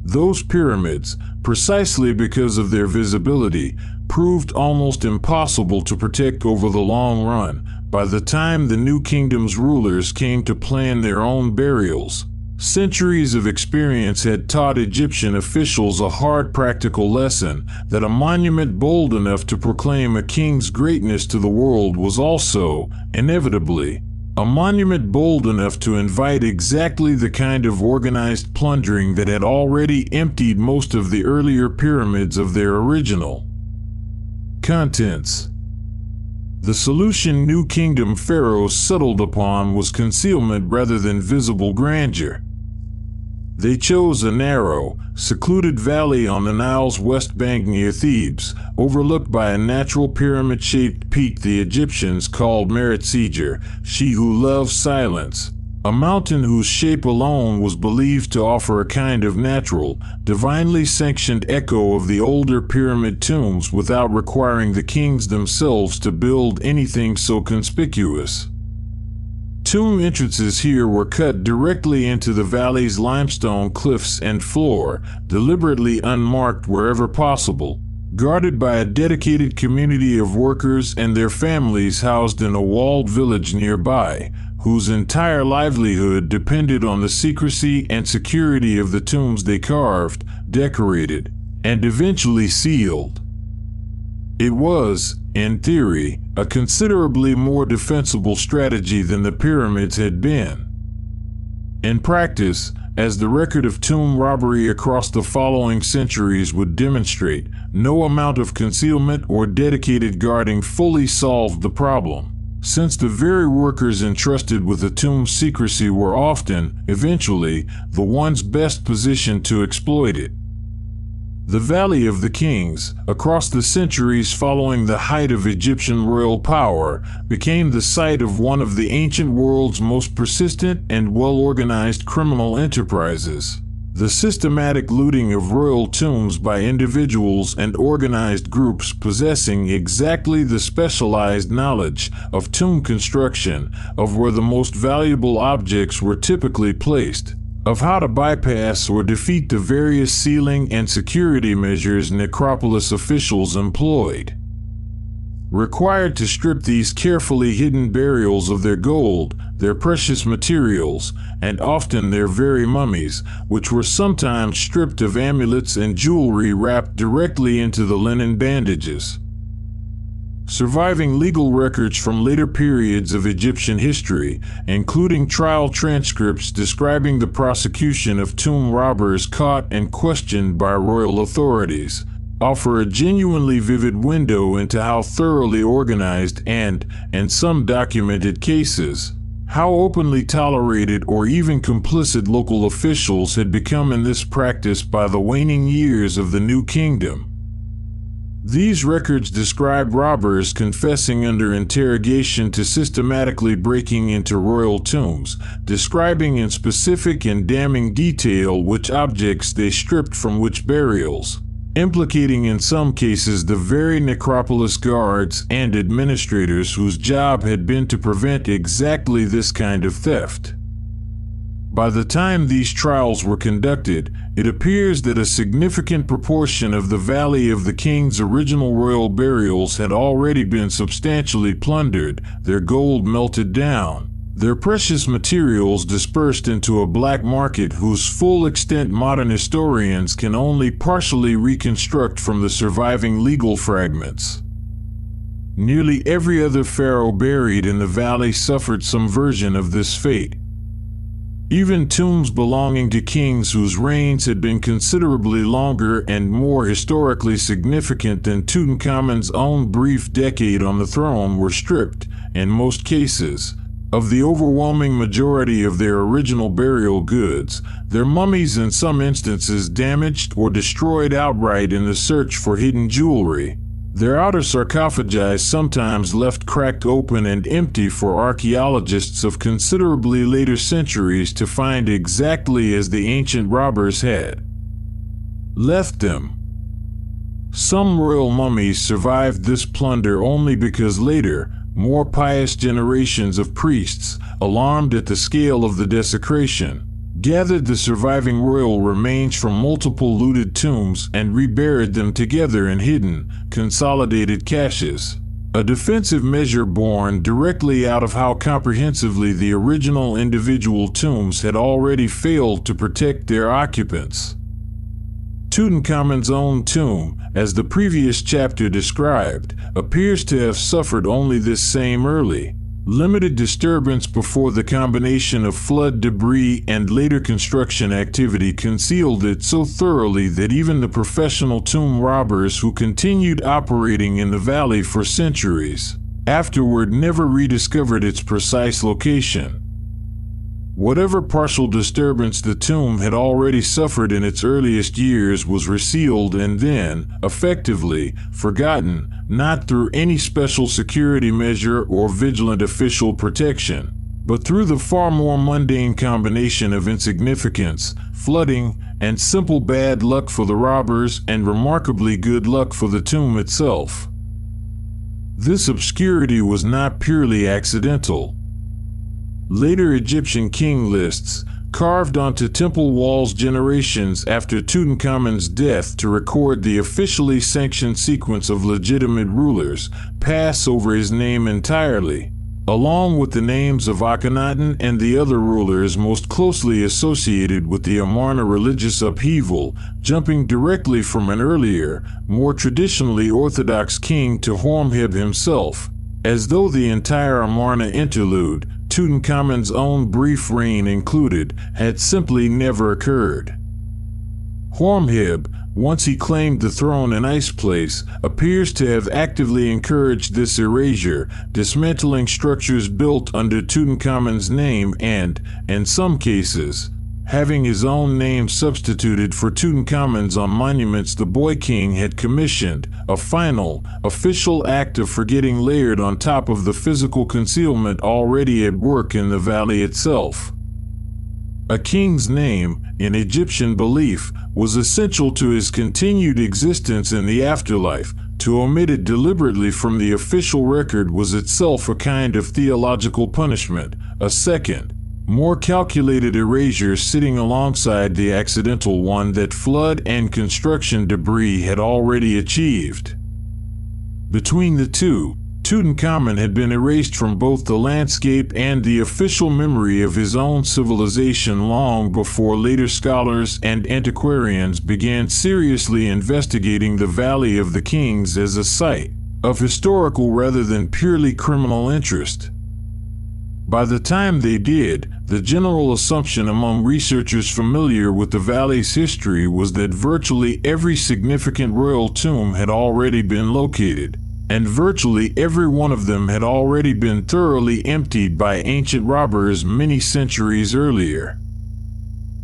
Speaker 1: Those pyramids, precisely because of their visibility, proved almost impossible to protect over the long run by the time the New Kingdom's rulers came to plan their own burials. Centuries of experience had taught Egyptian officials a hard practical lesson that a monument bold enough to proclaim a king's greatness to the world was also, inevitably, a monument bold enough to invite exactly the kind of organized plundering that had already emptied most of the earlier pyramids of their original contents. The solution New Kingdom pharaohs settled upon was concealment rather than visible grandeur. They chose a narrow, secluded valley on the Nile's west bank near Thebes, overlooked by a natural pyramid-shaped peak the Egyptians called Merit Seger, she who loves silence, a mountain whose shape alone was believed to offer a kind of natural, divinely sanctioned echo of the older pyramid tombs without requiring the kings themselves to build anything so conspicuous. Tomb entrances here were cut directly into the valley's limestone cliffs and floor, deliberately unmarked wherever possible, guarded by a dedicated community of workers and their families housed in a walled village nearby, whose entire livelihood depended on the secrecy and security of the tombs they carved, decorated, and eventually sealed. It was, in theory, a considerably more defensible strategy than the pyramids had been. In practice, as the record of tomb robbery across the following centuries would demonstrate, no amount of concealment or dedicated guarding fully solved the problem, since the very workers entrusted with the tomb's secrecy were often, eventually, the ones best positioned to exploit it. The Valley of the Kings, across the centuries following the height of Egyptian royal power, became the site of one of the ancient world's most persistent and well-organized criminal enterprises. The systematic looting of royal tombs by individuals and organized groups possessing exactly the specialized knowledge of tomb construction, of where the most valuable objects were typically placed, of how to bypass or defeat the various sealing and security measures necropolis officials employed. Required to strip these carefully hidden burials of their gold, their precious materials, and often their very mummies, which were sometimes stripped of amulets and jewelry wrapped directly into the linen bandages. Surviving legal records from later periods of Egyptian history, including trial transcripts describing the prosecution of tomb robbers caught and questioned by royal authorities, offer a genuinely vivid window into how thoroughly organized and, in some documented cases, how openly tolerated or even complicit local officials had become in this practice by the waning years of the New Kingdom. These records describe robbers confessing under interrogation to systematically breaking into royal tombs, describing in specific and damning detail which objects they stripped from which burials, implicating in some cases the very necropolis guards and administrators whose job had been to prevent exactly this kind of theft. By the time these trials were conducted, it appears that a significant proportion of the Valley of the King's original royal burials had already been substantially plundered, their gold melted down, their precious materials dispersed into a black market whose full extent modern historians can only partially reconstruct from the surviving legal fragments. Nearly every other pharaoh buried in the valley suffered some version of this fate. Even tombs belonging to kings whose reigns had been considerably longer and more historically significant than Tutankhamun's own brief decade on the throne were stripped, in most cases, of the overwhelming majority of their original burial goods, their mummies in some instances damaged or destroyed outright in the search for hidden jewelry. Their outer sarcophagi sometimes left cracked open and empty for archaeologists of considerably later centuries to find exactly as the ancient robbers had left them. Some royal mummies survived this plunder only because later, more pious generations of priests, alarmed at the scale of the desecration, gathered the surviving royal remains from multiple looted tombs and reburied them together in hidden, consolidated caches. A defensive measure born directly out of how comprehensively the original individual tombs had already failed to protect their occupants. Tutankhamun's own tomb, as the previous chapter described, appears to have suffered only this same early, limited disturbance before the combination of flood debris and later construction activity concealed it so thoroughly that even the professional tomb robbers who continued operating in the valley for centuries afterward never rediscovered its precise location. Whatever partial disturbance the tomb had already suffered in its earliest years was resealed and then, effectively, forgotten, not through any special security measure or vigilant official protection, but through the far more mundane combination of insignificance, flooding, and simple bad luck for the robbers and remarkably good luck for the tomb itself. This obscurity was not purely accidental. Later Egyptian king lists, carved onto temple walls generations after Tutankhamun's death to record the officially sanctioned sequence of legitimate rulers, pass over his name entirely, along with the names of Akhenaten and the other rulers most closely associated with the Amarna religious upheaval, jumping directly from an earlier, more traditionally orthodox king to Horemheb himself, as though the entire Amarna interlude, Tutankhamun's own brief reign included, had simply never occurred. Horemheb, once he claimed the throne in Ice Place, appears to have actively encouraged this erasure, dismantling structures built under Tutankhamun's name and, in some cases, having his own name substituted for Tutankhamun's on monuments the Boy King had commissioned, a final, official act of forgetting layered on top of the physical concealment already at work in the valley itself. A king's name, in Egyptian belief, was essential to his continued existence in the afterlife. To omit it deliberately from the official record was itself a kind of theological punishment, a second, more calculated erasure sitting alongside the accidental one that flood and construction debris had already achieved. Between the two, Tutankhamun had been erased from both the landscape and the official memory of his own civilization long before later scholars and antiquarians began seriously investigating the Valley of the Kings as a site of historical rather than purely criminal interest. By the time they did, the general assumption among researchers familiar with the valley's history was that virtually every significant royal tomb had already been located, and virtually every one of them had already been thoroughly emptied by ancient robbers many centuries earlier.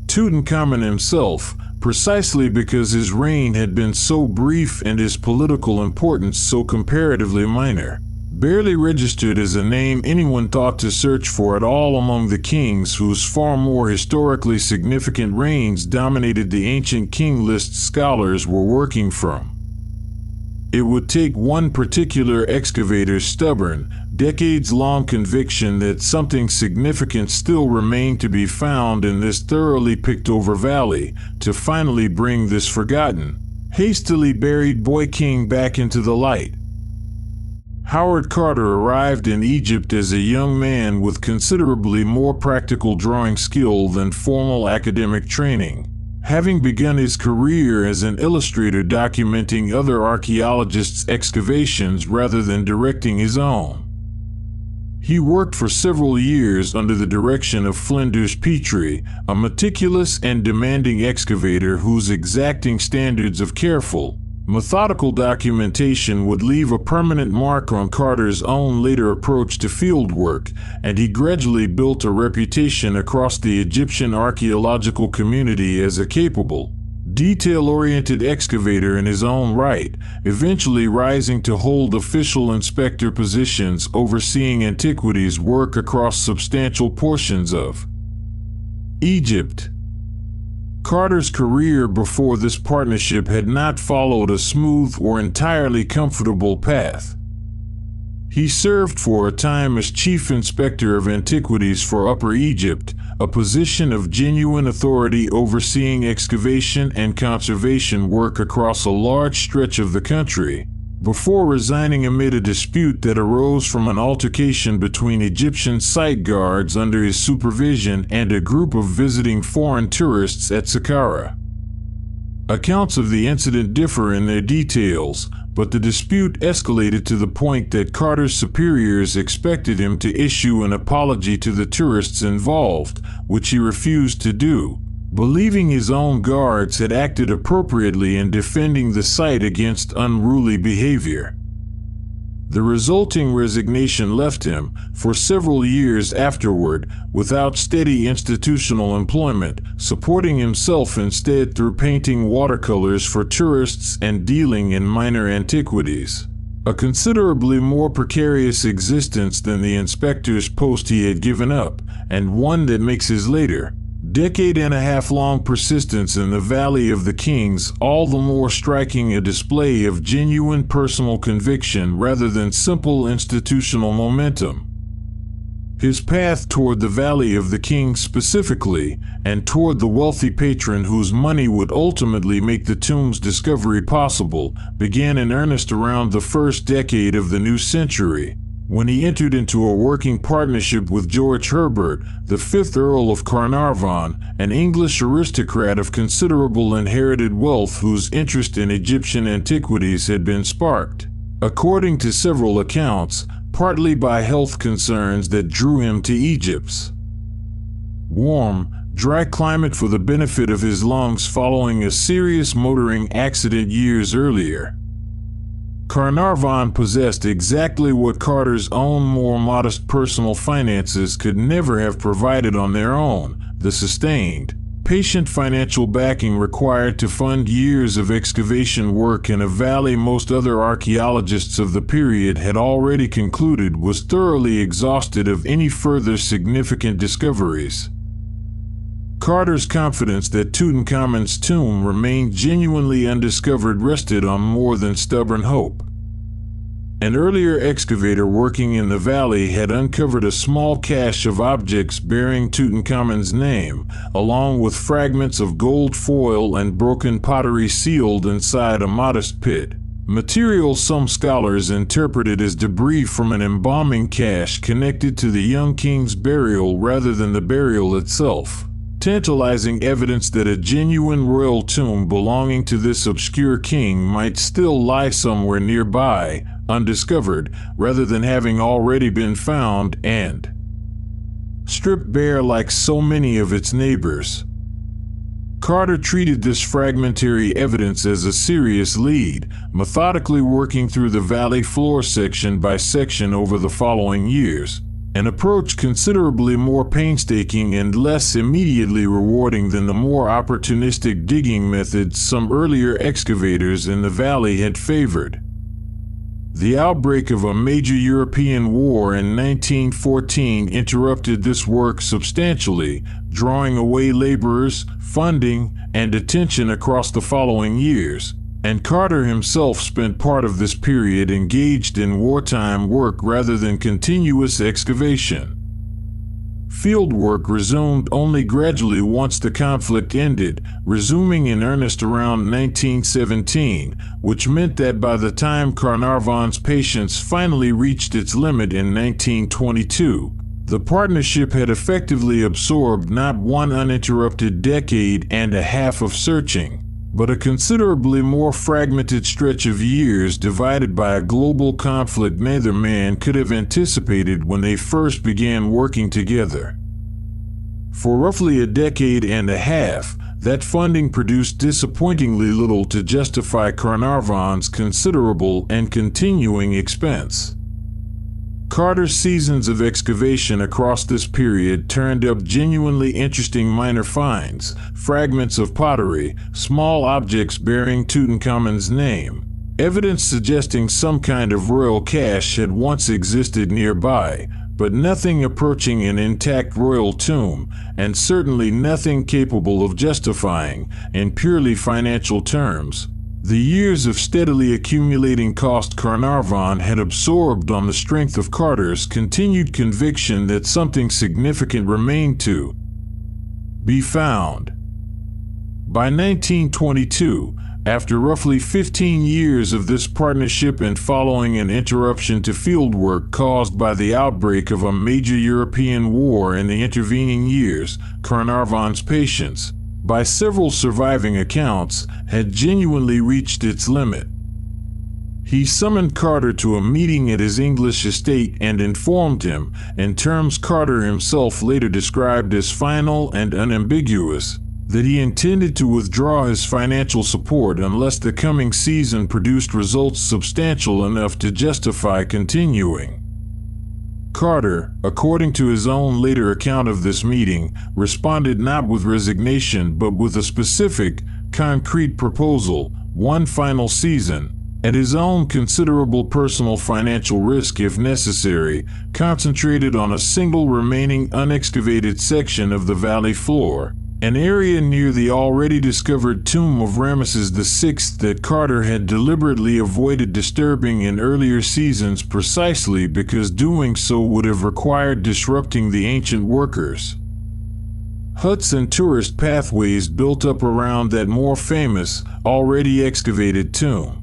Speaker 1: Tutankhamun himself, precisely because his reign had been so brief and his political importance so comparatively minor, barely registered as a name anyone thought to search for at all among the kings whose far more historically significant reigns dominated the ancient king list scholars were working from. It would take one particular excavator's stubborn, decades-long conviction that something significant still remained to be found in this thoroughly picked-over valley to finally bring this forgotten, hastily buried boy king back into the light. Howard Carter arrived in Egypt as a young man with considerably more practical drawing skill than formal academic training. having begun his career as an illustrator documenting other archaeologists' excavations rather than directing his own. He worked for several years under the direction of Flinders Petrie, a meticulous and demanding excavator whose exacting standards of careful, methodical documentation would leave a permanent mark on Carter's own later approach to fieldwork, and he gradually built a reputation across the Egyptian archaeological community as a capable, detail-oriented excavator in his own right, eventually rising to hold official inspector positions overseeing antiquities work across substantial portions of Egypt. Carter's career before this partnership had not followed a smooth or entirely comfortable path. He served for a time as Chief Inspector of Antiquities for Upper Egypt, a position of genuine authority overseeing excavation and conservation work across a large stretch of the country, before resigning amid a dispute that arose from an altercation between Egyptian site guards under his supervision and a group of visiting foreign tourists at Saqqara. Accounts of the incident differ in their details, but the dispute escalated to the point that Carter's superiors expected him to issue an apology to the tourists involved, which he refused to do, believing his own guards had acted appropriately in defending the site against unruly behavior. The resulting resignation left him, for several years afterward, without steady institutional employment, supporting himself instead through painting watercolors for tourists and dealing in minor antiquities. A considerably more precarious existence than the inspector's post he had given up, and one that makes his later, decade-and-a-half-long persistence in the Valley of the Kings all the more striking a display of genuine personal conviction rather than simple institutional momentum. His path toward the Valley of the Kings specifically, and toward the wealthy patron whose money would ultimately make the tomb's discovery possible, began in earnest around the first decade of the new century, when he entered into a working partnership with George Herbert, the 5th Earl of Carnarvon, an English aristocrat of considerable inherited wealth whose interest in Egyptian antiquities had been sparked, according to several accounts, partly by health concerns that drew him to Egypt's warm, dry climate for the benefit of his lungs following a serious motoring accident years earlier. Carnarvon possessed exactly what Carter's own more modest personal finances could never have provided on their own: the sustained, patient financial backing required to fund years of excavation work in a valley most other archaeologists of the period had already concluded was thoroughly exhausted of any further significant discoveries. Carter's confidence that Tutankhamun's tomb remained genuinely undiscovered rested on more than stubborn hope. An earlier excavator working in the valley had uncovered a small cache of objects bearing Tutankhamun's name, along with fragments of gold foil and broken pottery sealed inside a modest pit, material some scholars interpreted as debris from an embalming cache connected to the young king's burial rather than the burial itself. Tantalizing evidence that a genuine royal tomb belonging to this obscure king might still lie somewhere nearby, undiscovered, rather than having already been found and stripped bare like so many of its neighbors. Carter treated this fragmentary evidence as a serious lead, methodically working through the valley floor section by section over the following years, an approach considerably more painstaking and less immediately rewarding than the more opportunistic digging methods some earlier excavators in the valley had favored. The outbreak of a major European war in 1914 interrupted this work substantially, drawing away laborers, funding, and attention across the following years, and Carter himself spent part of this period engaged in wartime work rather than continuous excavation. Fieldwork resumed only gradually once the conflict ended, resuming in earnest around 1917, which meant that by the time Carnarvon's patience finally reached its limit in 1922, The partnership had effectively absorbed not one uninterrupted decade and a half of searching, but a considerably more fragmented stretch of years divided by a global conflict neither man could have anticipated when they first began working together. For roughly a decade and a half, that funding produced disappointingly little to justify Carnarvon's considerable and continuing expense. Carter's seasons of excavation across this period turned up genuinely interesting minor finds, fragments of pottery, small objects bearing Tutankhamun's name, evidence suggesting some kind of royal cache had once existed nearby, but nothing approaching an intact royal tomb, and certainly nothing capable of justifying, in purely financial terms, the years of steadily accumulating cost Carnarvon had absorbed on the strength of Carter's continued conviction that something significant remained to be found. By 1922, after roughly 15 years of this partnership and following an interruption to fieldwork caused by the outbreak of a major European war in the intervening years, Carnarvon's patience, by several surviving accounts, had genuinely reached its limit. He summoned Carter to a meeting at his English estate and informed him, in terms Carter himself later described as final and unambiguous, that he intended to withdraw his financial support unless the coming season produced results substantial enough to justify continuing. Carter, according to his own later account of this meeting, responded not with resignation but with a specific, concrete proposal, one final season, at his own considerable personal financial risk if necessary, concentrated on a single remaining unexcavated section of the valley floor, an area near the already discovered tomb of Ramesses VI that Carter had deliberately avoided disturbing in earlier seasons precisely because doing so would have required disrupting the ancient workers. Huts and tourist pathways built up around that more famous, already excavated tomb.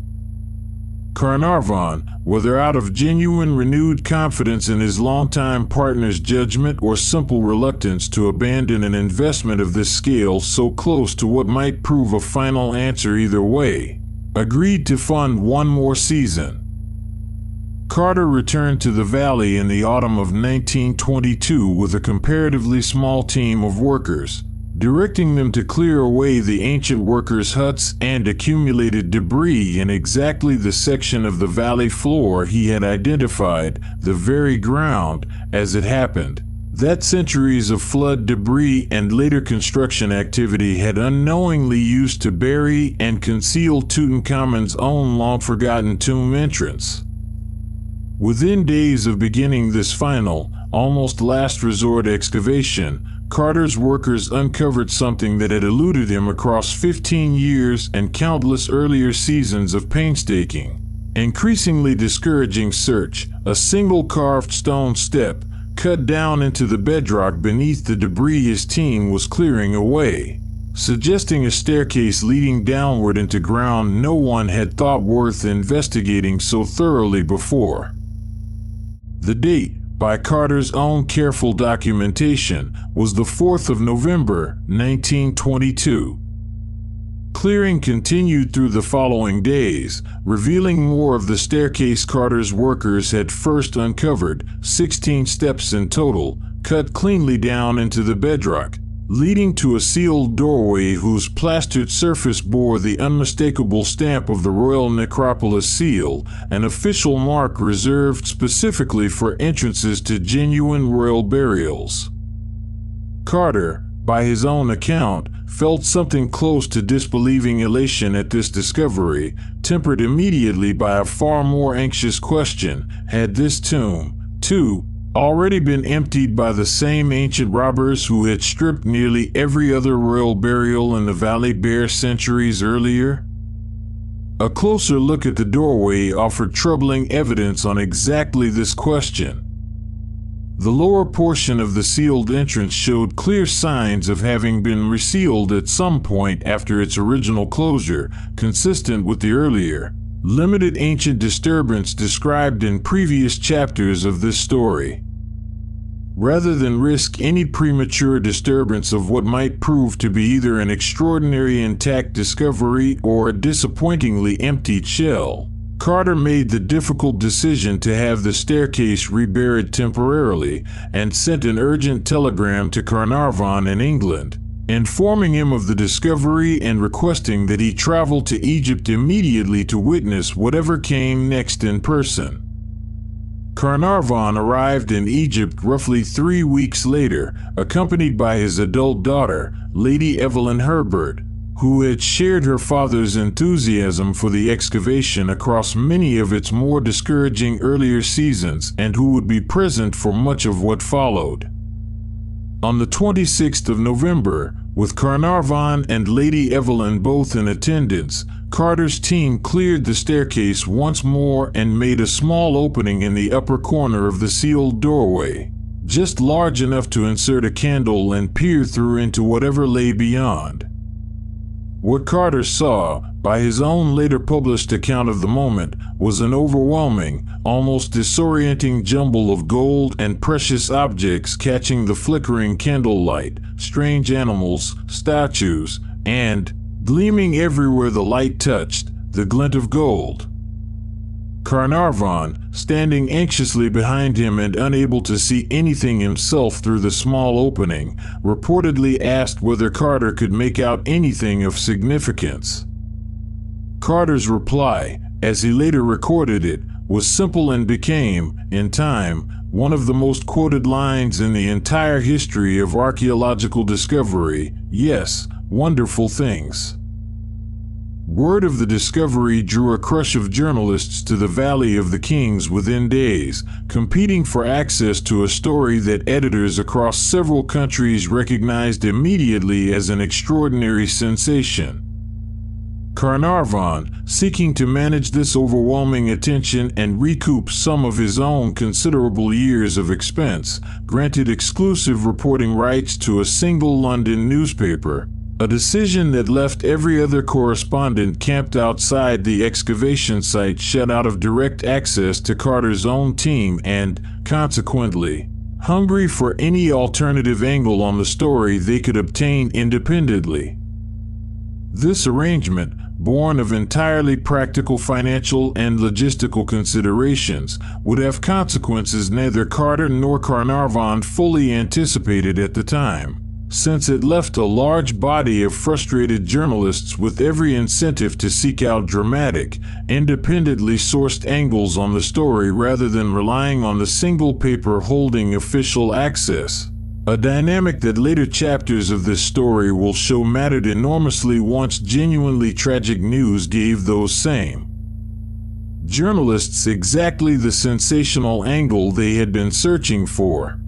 Speaker 1: Carnarvon, whether out of genuine renewed confidence in his longtime partner's judgment or simple reluctance to abandon an investment of this scale so close to what might prove a final answer either way, agreed to fund one more season. Carter returned to the valley in the autumn of 1922 with a comparatively small team of workers, directing them to clear away the ancient workers' huts and accumulated debris in exactly the section of the valley floor he had identified, the very ground, as it happened, that centuries of flood debris and later construction activity had unknowingly used to bury and conceal Tutankhamun's own long-forgotten tomb entrance. Within days of beginning this final, almost last resort excavation, Carter's workers uncovered something that had eluded him across 15 years and countless earlier seasons of painstaking, increasingly discouraging search: a single carved stone step, cut down into the bedrock beneath the debris his team was clearing away, suggesting a staircase leading downward into ground no one had thought worth investigating so thoroughly before. The date, by Carter's own careful documentation, was the 4th of November, 1922. Clearing continued through the following days, revealing more of the staircase Carter's workers had first uncovered, 16 steps in total, cut cleanly down into the bedrock, leading to a sealed doorway whose plastered surface bore the unmistakable stamp of the Royal Necropolis seal, an official mark reserved specifically for entrances to genuine royal burials. Carter, by his own account, felt something close to disbelieving elation at this discovery, tempered immediately by a far more anxious question: had this tomb, too, already been emptied by the same ancient robbers who had stripped nearly every other royal burial in the valley bare centuries earlier? A closer look at the doorway offered troubling evidence on exactly this question. The lower portion of the sealed entrance showed clear signs of having been resealed at some point after its original closure, consistent with the earlier, limited ancient disturbance described in previous chapters of this story. rather than risk any premature disturbance of what might prove to be either an extraordinary intact discovery or a disappointingly emptied shell. Carter made the difficult decision to have the staircase reburied temporarily and sent an urgent telegram to Carnarvon in England, informing him of the discovery and requesting that he travel to Egypt immediately to witness whatever came next in person. Carnarvon arrived in Egypt roughly 3 weeks later, accompanied by his adult daughter, Lady Evelyn Herbert, who had shared her father's enthusiasm for the excavation across many of its more discouraging earlier seasons and who would be present for much of what followed. On the 26th of November, with Carnarvon and Lady Evelyn both in attendance, Carter's team cleared the staircase once more and made a small opening in the upper corner of the sealed doorway, just large enough to insert a candle and peer through into whatever lay beyond. What Carter saw, by his own later published account of the moment, was an overwhelming, almost disorienting jumble of gold and precious objects catching the flickering candlelight, strange animals, statues, and, gleaming everywhere the light touched, the glint of gold. Carnarvon, standing anxiously behind him and unable to see anything himself through the small opening, reportedly asked whether Carter could make out anything of significance. Carter's reply, as he later recorded it, was simple and became, in time, one of the most quoted lines in the entire history of archaeological discovery: "Yes, wonderful things." Word of the discovery drew a crush of journalists to the Valley of the Kings within days, competing for access to a story that editors across several countries recognized immediately as an extraordinary sensation. Carnarvon, seeking to manage this overwhelming attention and recoup some of his own considerable years of expense, granted exclusive reporting rights to a single London newspaper, a decision that left every other correspondent camped outside the excavation site shut out of direct access to Carter's own team and, consequently, hungry for any alternative angle on the story they could obtain independently. This arrangement, born of entirely practical financial and logistical considerations, would have consequences neither Carter nor Carnarvon fully anticipated at the time, since it left a large body of frustrated journalists with every incentive to seek out dramatic, independently sourced angles on the story rather than relying on the single paper holding official access. A dynamic that later chapters of this story will show mattered enormously once genuinely tragic news gave those same journalists exactly the sensational angle they had been searching for.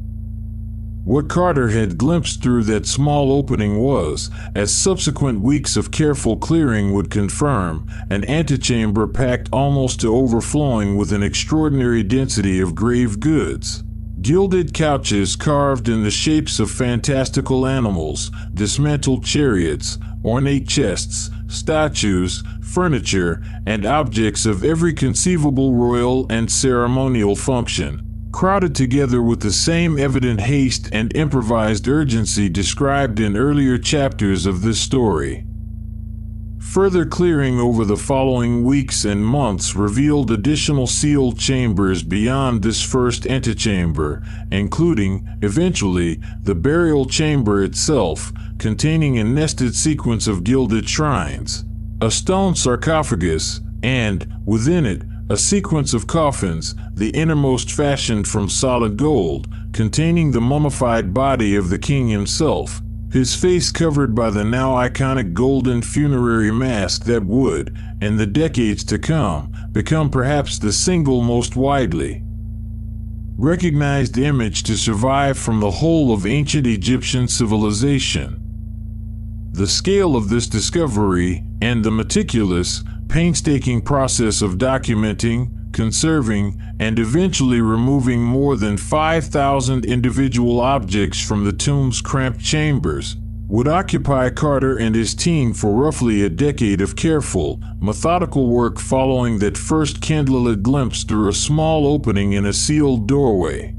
Speaker 1: What Carter had glimpsed through that small opening was, as subsequent weeks of careful clearing would confirm, an antechamber packed almost to overflowing with an extraordinary density of grave goods. Gilded couches carved in the shapes of fantastical animals, dismantled chariots, ornate chests, statues, furniture, and objects of every conceivable royal and ceremonial function, crowded together with the same evident haste and improvised urgency described in earlier chapters of this story. Further clearing over the following weeks and months revealed additional sealed chambers beyond this first antechamber, including, eventually, the burial chamber itself, containing a nested sequence of gilded shrines, a stone sarcophagus, and, within it, a sequence of coffins, the innermost fashioned from solid gold, containing the mummified body of the king himself, his face covered by the now iconic golden funerary mask that would, in the decades to come, become perhaps the single most widely recognized image to survive from the whole of ancient Egyptian civilization. The scale of this discovery, and the meticulous, painstaking process of documenting, conserving, and eventually removing more than 5,000 individual objects from the tomb's cramped chambers, would occupy Carter and his team for roughly a decade of careful, methodical work following that first candlelit glimpse through a small opening in a sealed doorway.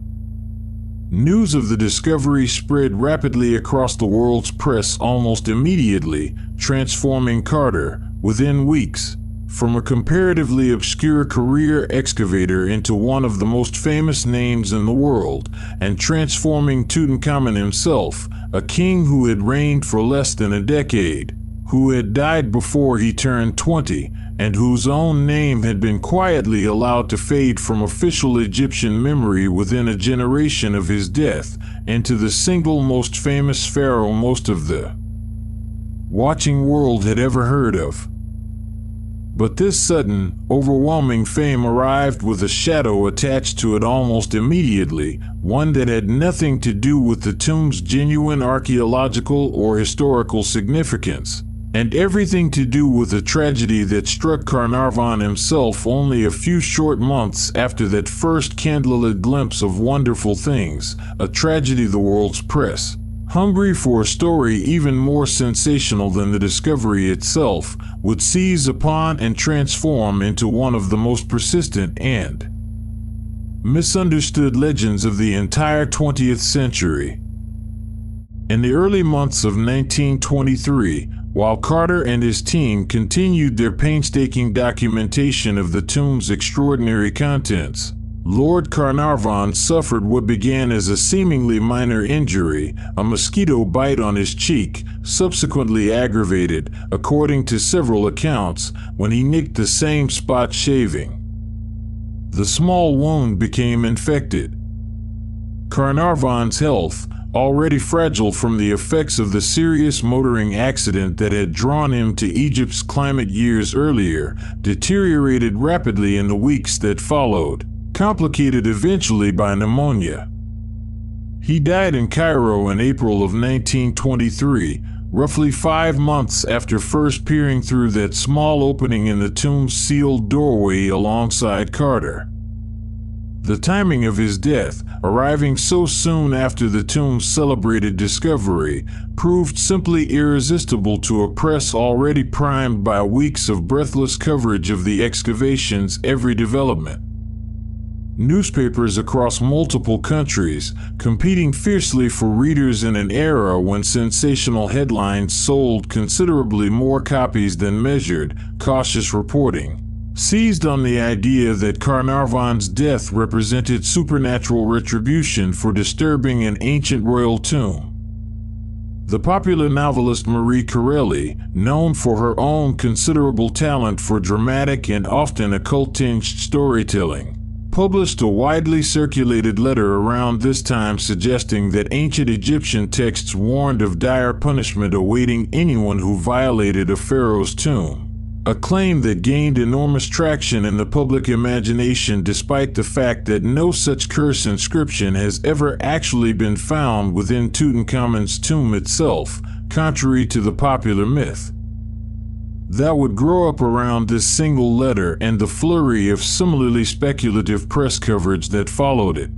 Speaker 1: News of the discovery spread rapidly across the world's press almost immediately, transforming Carter, within weeks, from a comparatively obscure career excavator into one of the most famous names in the world, and transforming Tutankhamun himself, a king who had reigned for less than a decade, who had died before he turned 20, and whose own name had been quietly allowed to fade from official Egyptian memory within a generation of his death, into the single most famous pharaoh most of the watching world had ever heard of. But this sudden, overwhelming fame arrived with a shadow attached to it almost immediately, one that had nothing to do with the tomb's genuine archaeological or historical significance, and everything to do with a tragedy that struck Carnarvon himself only a few short months after that first candlelit glimpse of wonderful things, a tragedy the world's press, hungry for a story even more sensational than the discovery itself, would seize upon and transform into one of the most persistent and misunderstood legends of the entire 20th century. In the early months of 1923, while Carter and his team continued their painstaking documentation of the tomb's extraordinary contents, Lord Carnarvon suffered what began as a seemingly minor injury, a mosquito bite on his cheek, subsequently aggravated, according to several accounts, when he nicked the same spot shaving. The small wound became infected. Carnarvon's health, already fragile from the effects of the serious motoring accident that had drawn him to Egypt's climate years earlier, deteriorated rapidly in the weeks that followed, complicated eventually by pneumonia. He died in Cairo in April of 1923, roughly 5 months after first peering through that small opening in the tomb's sealed doorway alongside Carter. The timing of his death, arriving so soon after the tomb's celebrated discovery, proved simply irresistible to a press already primed by weeks of breathless coverage of the excavation's every development. Newspapers across multiple countries, competing fiercely for readers in an era when sensational headlines sold considerably more copies than measured, cautious reporting, seized on the idea that Carnarvon's death represented supernatural retribution for disturbing an ancient royal tomb. The popular novelist Marie Corelli, known for her own considerable talent for dramatic and often occult-tinged storytelling, published a widely circulated letter around this time suggesting that ancient Egyptian texts warned of dire punishment awaiting anyone who violated a pharaoh's tomb. A claim that gained enormous traction in the public imagination despite the fact that no such curse inscription has ever actually been found within Tutankhamun's tomb itself, contrary to the popular myth. That would grow up around this single letter and the flurry of similarly speculative press coverage that followed it.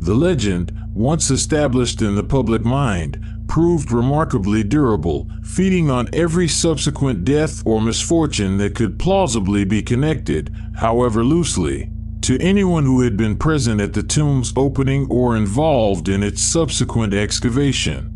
Speaker 1: The legend, once established in the public mind, proved remarkably durable, feeding on every subsequent death or misfortune that could plausibly be connected, however loosely, to anyone who had been present at the tomb's opening or involved in its subsequent excavation.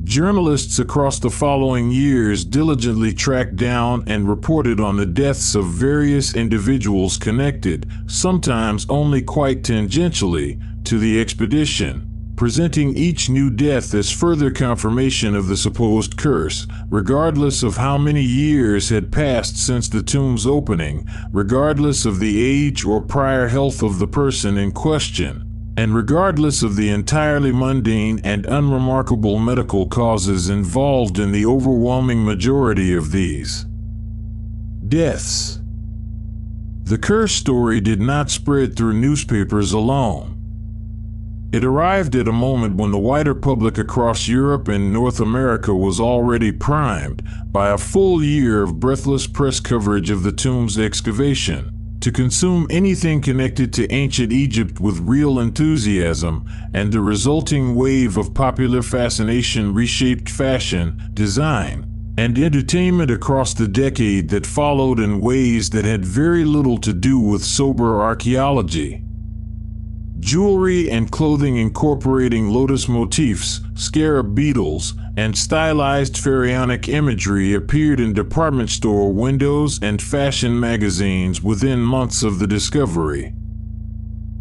Speaker 1: Journalists across the following years diligently tracked down and reported on the deaths of various individuals connected, sometimes only quite tangentially, to the expedition, presenting each new death as further confirmation of the supposed curse, regardless of how many years had passed since the tomb's opening, regardless of the age or prior health of the person in question, and regardless of the entirely mundane and unremarkable medical causes involved in the overwhelming majority of these deaths. The curse story did not spread through newspapers alone. It arrived at a moment when the wider public across Europe and North America was already primed, by a full year of breathless press coverage of the tomb's excavation, to consume anything connected to ancient Egypt with real enthusiasm, and the resulting wave of popular fascination reshaped fashion, design, and entertainment across the decade that followed in ways that had very little to do with sober archaeology. Jewelry and clothing incorporating lotus motifs, scarab beetles, and stylized pharaonic imagery appeared in department store windows and fashion magazines within months of the discovery.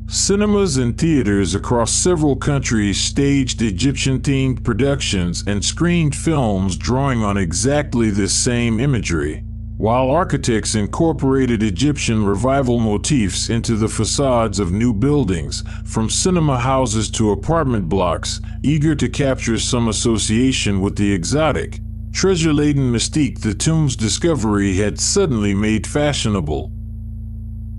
Speaker 1: Cinemas and theaters across several countries staged Egyptian-themed productions and screened films drawing on exactly this same imagery, while architects incorporated Egyptian revival motifs into the facades of new buildings, from cinema houses to apartment blocks, eager to capture some association with the exotic, treasure-laden mystique the tomb's discovery had suddenly made fashionable.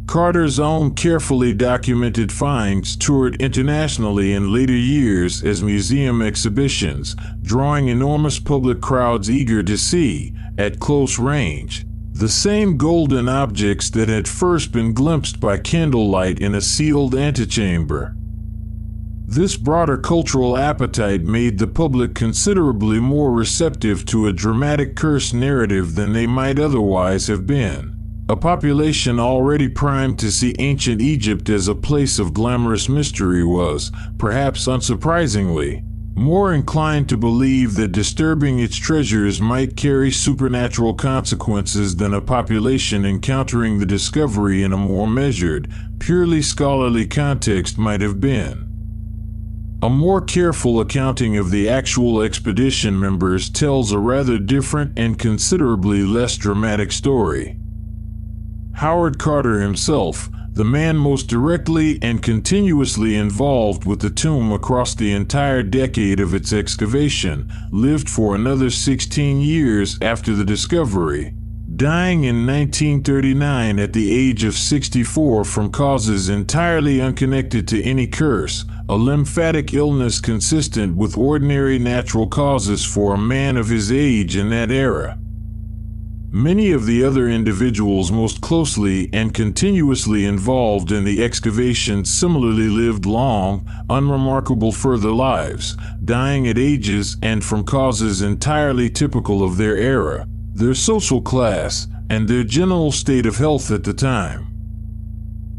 Speaker 1: Carter's own carefully documented finds toured internationally in later years as museum exhibitions, drawing enormous public crowds eager to see, at close range, the same golden objects that had first been glimpsed by candlelight in a sealed antechamber. This broader cultural appetite made the public considerably more receptive to a dramatic curse narrative than they might otherwise have been. A population already primed to see ancient Egypt as a place of glamorous mystery was, perhaps unsurprisingly, more inclined to believe that disturbing its treasures might carry supernatural consequences than a population encountering the discovery in a more measured, purely scholarly context might have been. A more careful accounting of the actual expedition members tells a rather different and considerably less dramatic story. Howard Carter himself, the man most directly and continuously involved with the tomb across the entire decade of its excavation, lived for another 16 years after the discovery, dying in 1939 at the age of 64 from causes entirely unconnected to any curse, a lymphatic illness consistent with ordinary natural causes for a man of his age in that era. Many of the other individuals most closely and continuously involved in the excavation similarly lived long, unremarkable further lives, dying at ages and from causes entirely typical of their era, their social class, and their general state of health at the time.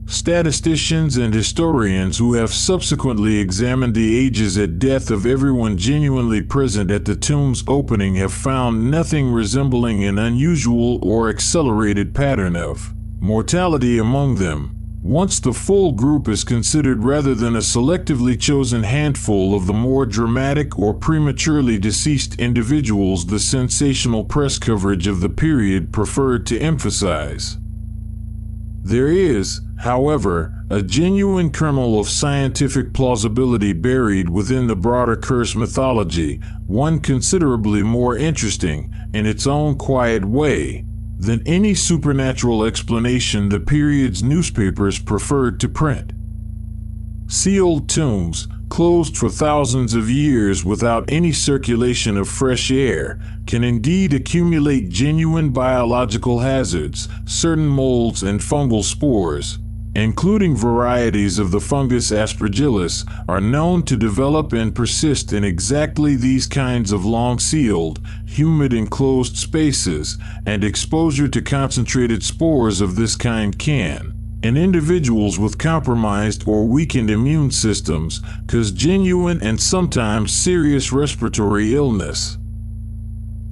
Speaker 1: Statisticians and historians who have subsequently examined the ages at death of everyone genuinely present at the tomb's opening have found nothing resembling an unusual or accelerated pattern of mortality among them, once the full group is considered rather than a selectively chosen handful of the more dramatic or prematurely deceased individuals the sensational press coverage of the period preferred to emphasize. There is, however, a genuine kernel of scientific plausibility buried within the broader curse mythology, one considerably more interesting, in its own quiet way, than any supernatural explanation the period's newspapers preferred to print. Sealed tombs, closed for thousands of years without any circulation of fresh air, can indeed accumulate genuine biological hazards. Certain molds and fungal spores, including varieties of the fungus Aspergillus, are known to develop and persist in exactly these kinds of long-sealed, humid enclosed spaces, and exposure to concentrated spores of this kind can, in individuals with compromised or weakened immune systems, cause genuine and sometimes serious respiratory illness.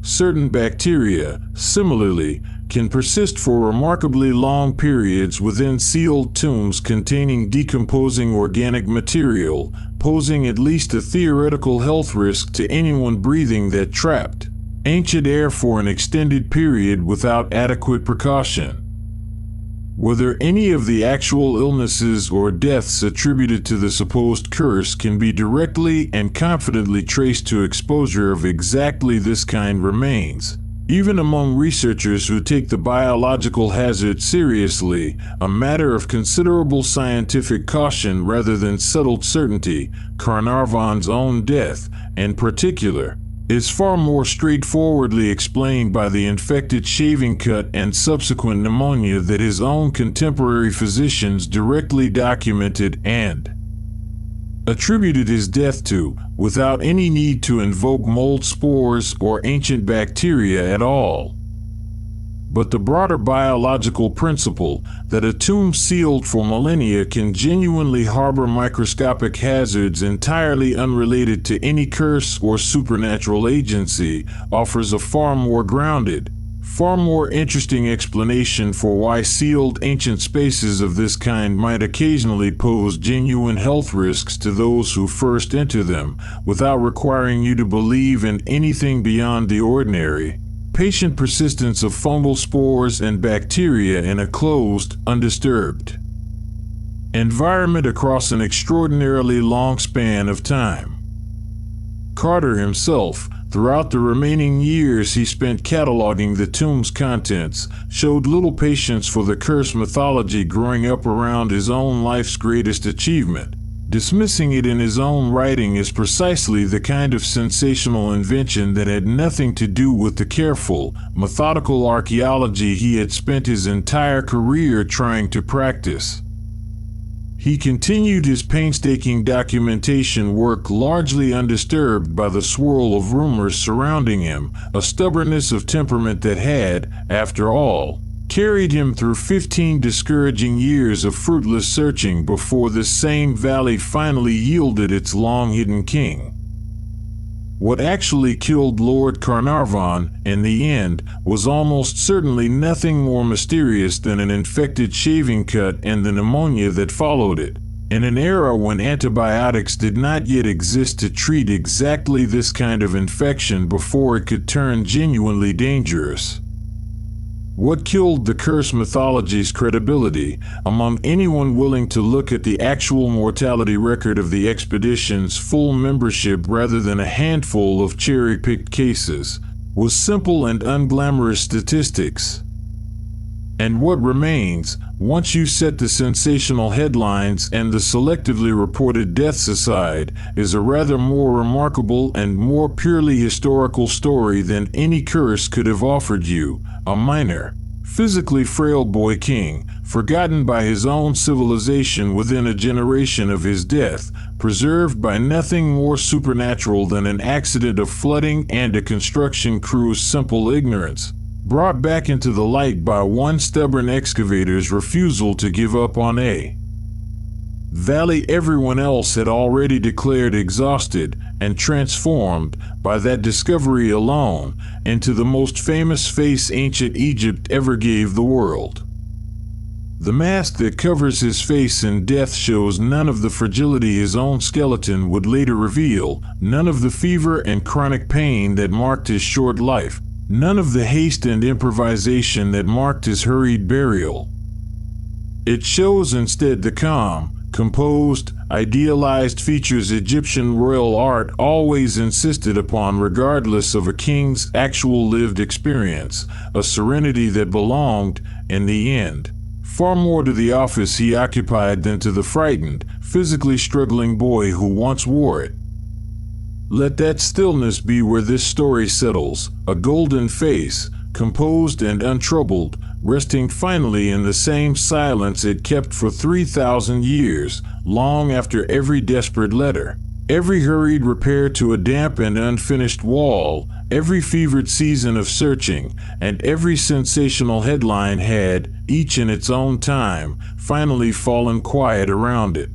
Speaker 1: Certain bacteria, similarly, can persist for remarkably long periods within sealed tombs containing decomposing organic material, posing at least a theoretical health risk to anyone breathing that trapped ancient air for an extended period without adequate precaution. Whether any of the actual illnesses or deaths attributed to the supposed curse can be directly and confidently traced to exposure of exactly this kind remains, even among researchers who take the biological hazard seriously, a matter of considerable scientific caution rather than settled certainty. Carnarvon's own death, in particular, is far more straightforwardly explained by the infected shaving cut and subsequent pneumonia that his own contemporary physicians directly documented and attributed his death to, without any need to invoke mold spores or ancient bacteria at all. but the broader biological principle that a tomb sealed for millennia can genuinely harbor microscopic hazards entirely unrelated to any curse or supernatural agency offers a far more grounded, far more interesting explanation for why sealed ancient spaces of this kind might occasionally pose genuine health risks to those who first enter them, without requiring you to believe in anything beyond the ordinary. Patient persistence of fungal spores and bacteria in a closed, undisturbed environment across an extraordinarily long span of time. Carter himself, throughout the remaining years he spent cataloging the tomb's contents, showed little patience for the curse mythology growing up around his own life's greatest achievement. Dismissing it in his own writing as precisely the kind of sensational invention that had nothing to do with the careful, methodical archaeology he had spent his entire career trying to practice. He continued his painstaking documentation work largely undisturbed by the swirl of rumors surrounding him, a stubbornness of temperament that had, after all, carried him through 15 discouraging years of fruitless searching before this same valley finally yielded its long-hidden king. What actually killed Lord Carnarvon, in the end, was almost certainly nothing more mysterious than an infected shaving cut and the pneumonia that followed it, in an era when antibiotics did not yet exist to treat exactly this kind of infection before it could turn genuinely dangerous. What killed the curse mythology's credibility among anyone willing to look at the actual mortality record of the expedition's full membership rather than a handful of cherry-picked cases was simple and unglamorous statistics. And what remains, once you set the sensational headlines and the selectively reported deaths aside, is a rather more remarkable and more purely historical story than any curse could have offered you. A minor, physically frail boy king, forgotten by his own civilization within a generation of his death, preserved by nothing more supernatural than an accident of flooding and a construction crew's simple ignorance, brought back into the light by one stubborn excavator's refusal to give up on a valley everyone else had already declared exhausted, and transformed, by that discovery alone, into the most famous face ancient Egypt ever gave the world. The mask that covers his face in death shows none of the fragility his own skeleton would later reveal, none of the fever and chronic pain that marked his short life, none of the haste and improvisation that marked his hurried burial. It shows instead the calm, composed, idealized features Egyptian royal art always insisted upon regardless of a king's actual lived experience, a serenity that belonged, in the end, far more to the office he occupied than to the frightened, physically struggling boy who once wore it. Let that stillness be where this story settles, a golden face, composed and untroubled, resting finally in the same silence it kept for 3,000 years, long after every desperate letter, every hurried repair to a damp and unfinished wall, every fevered season of searching, and every sensational headline had, each in its own time, finally fallen quiet around it.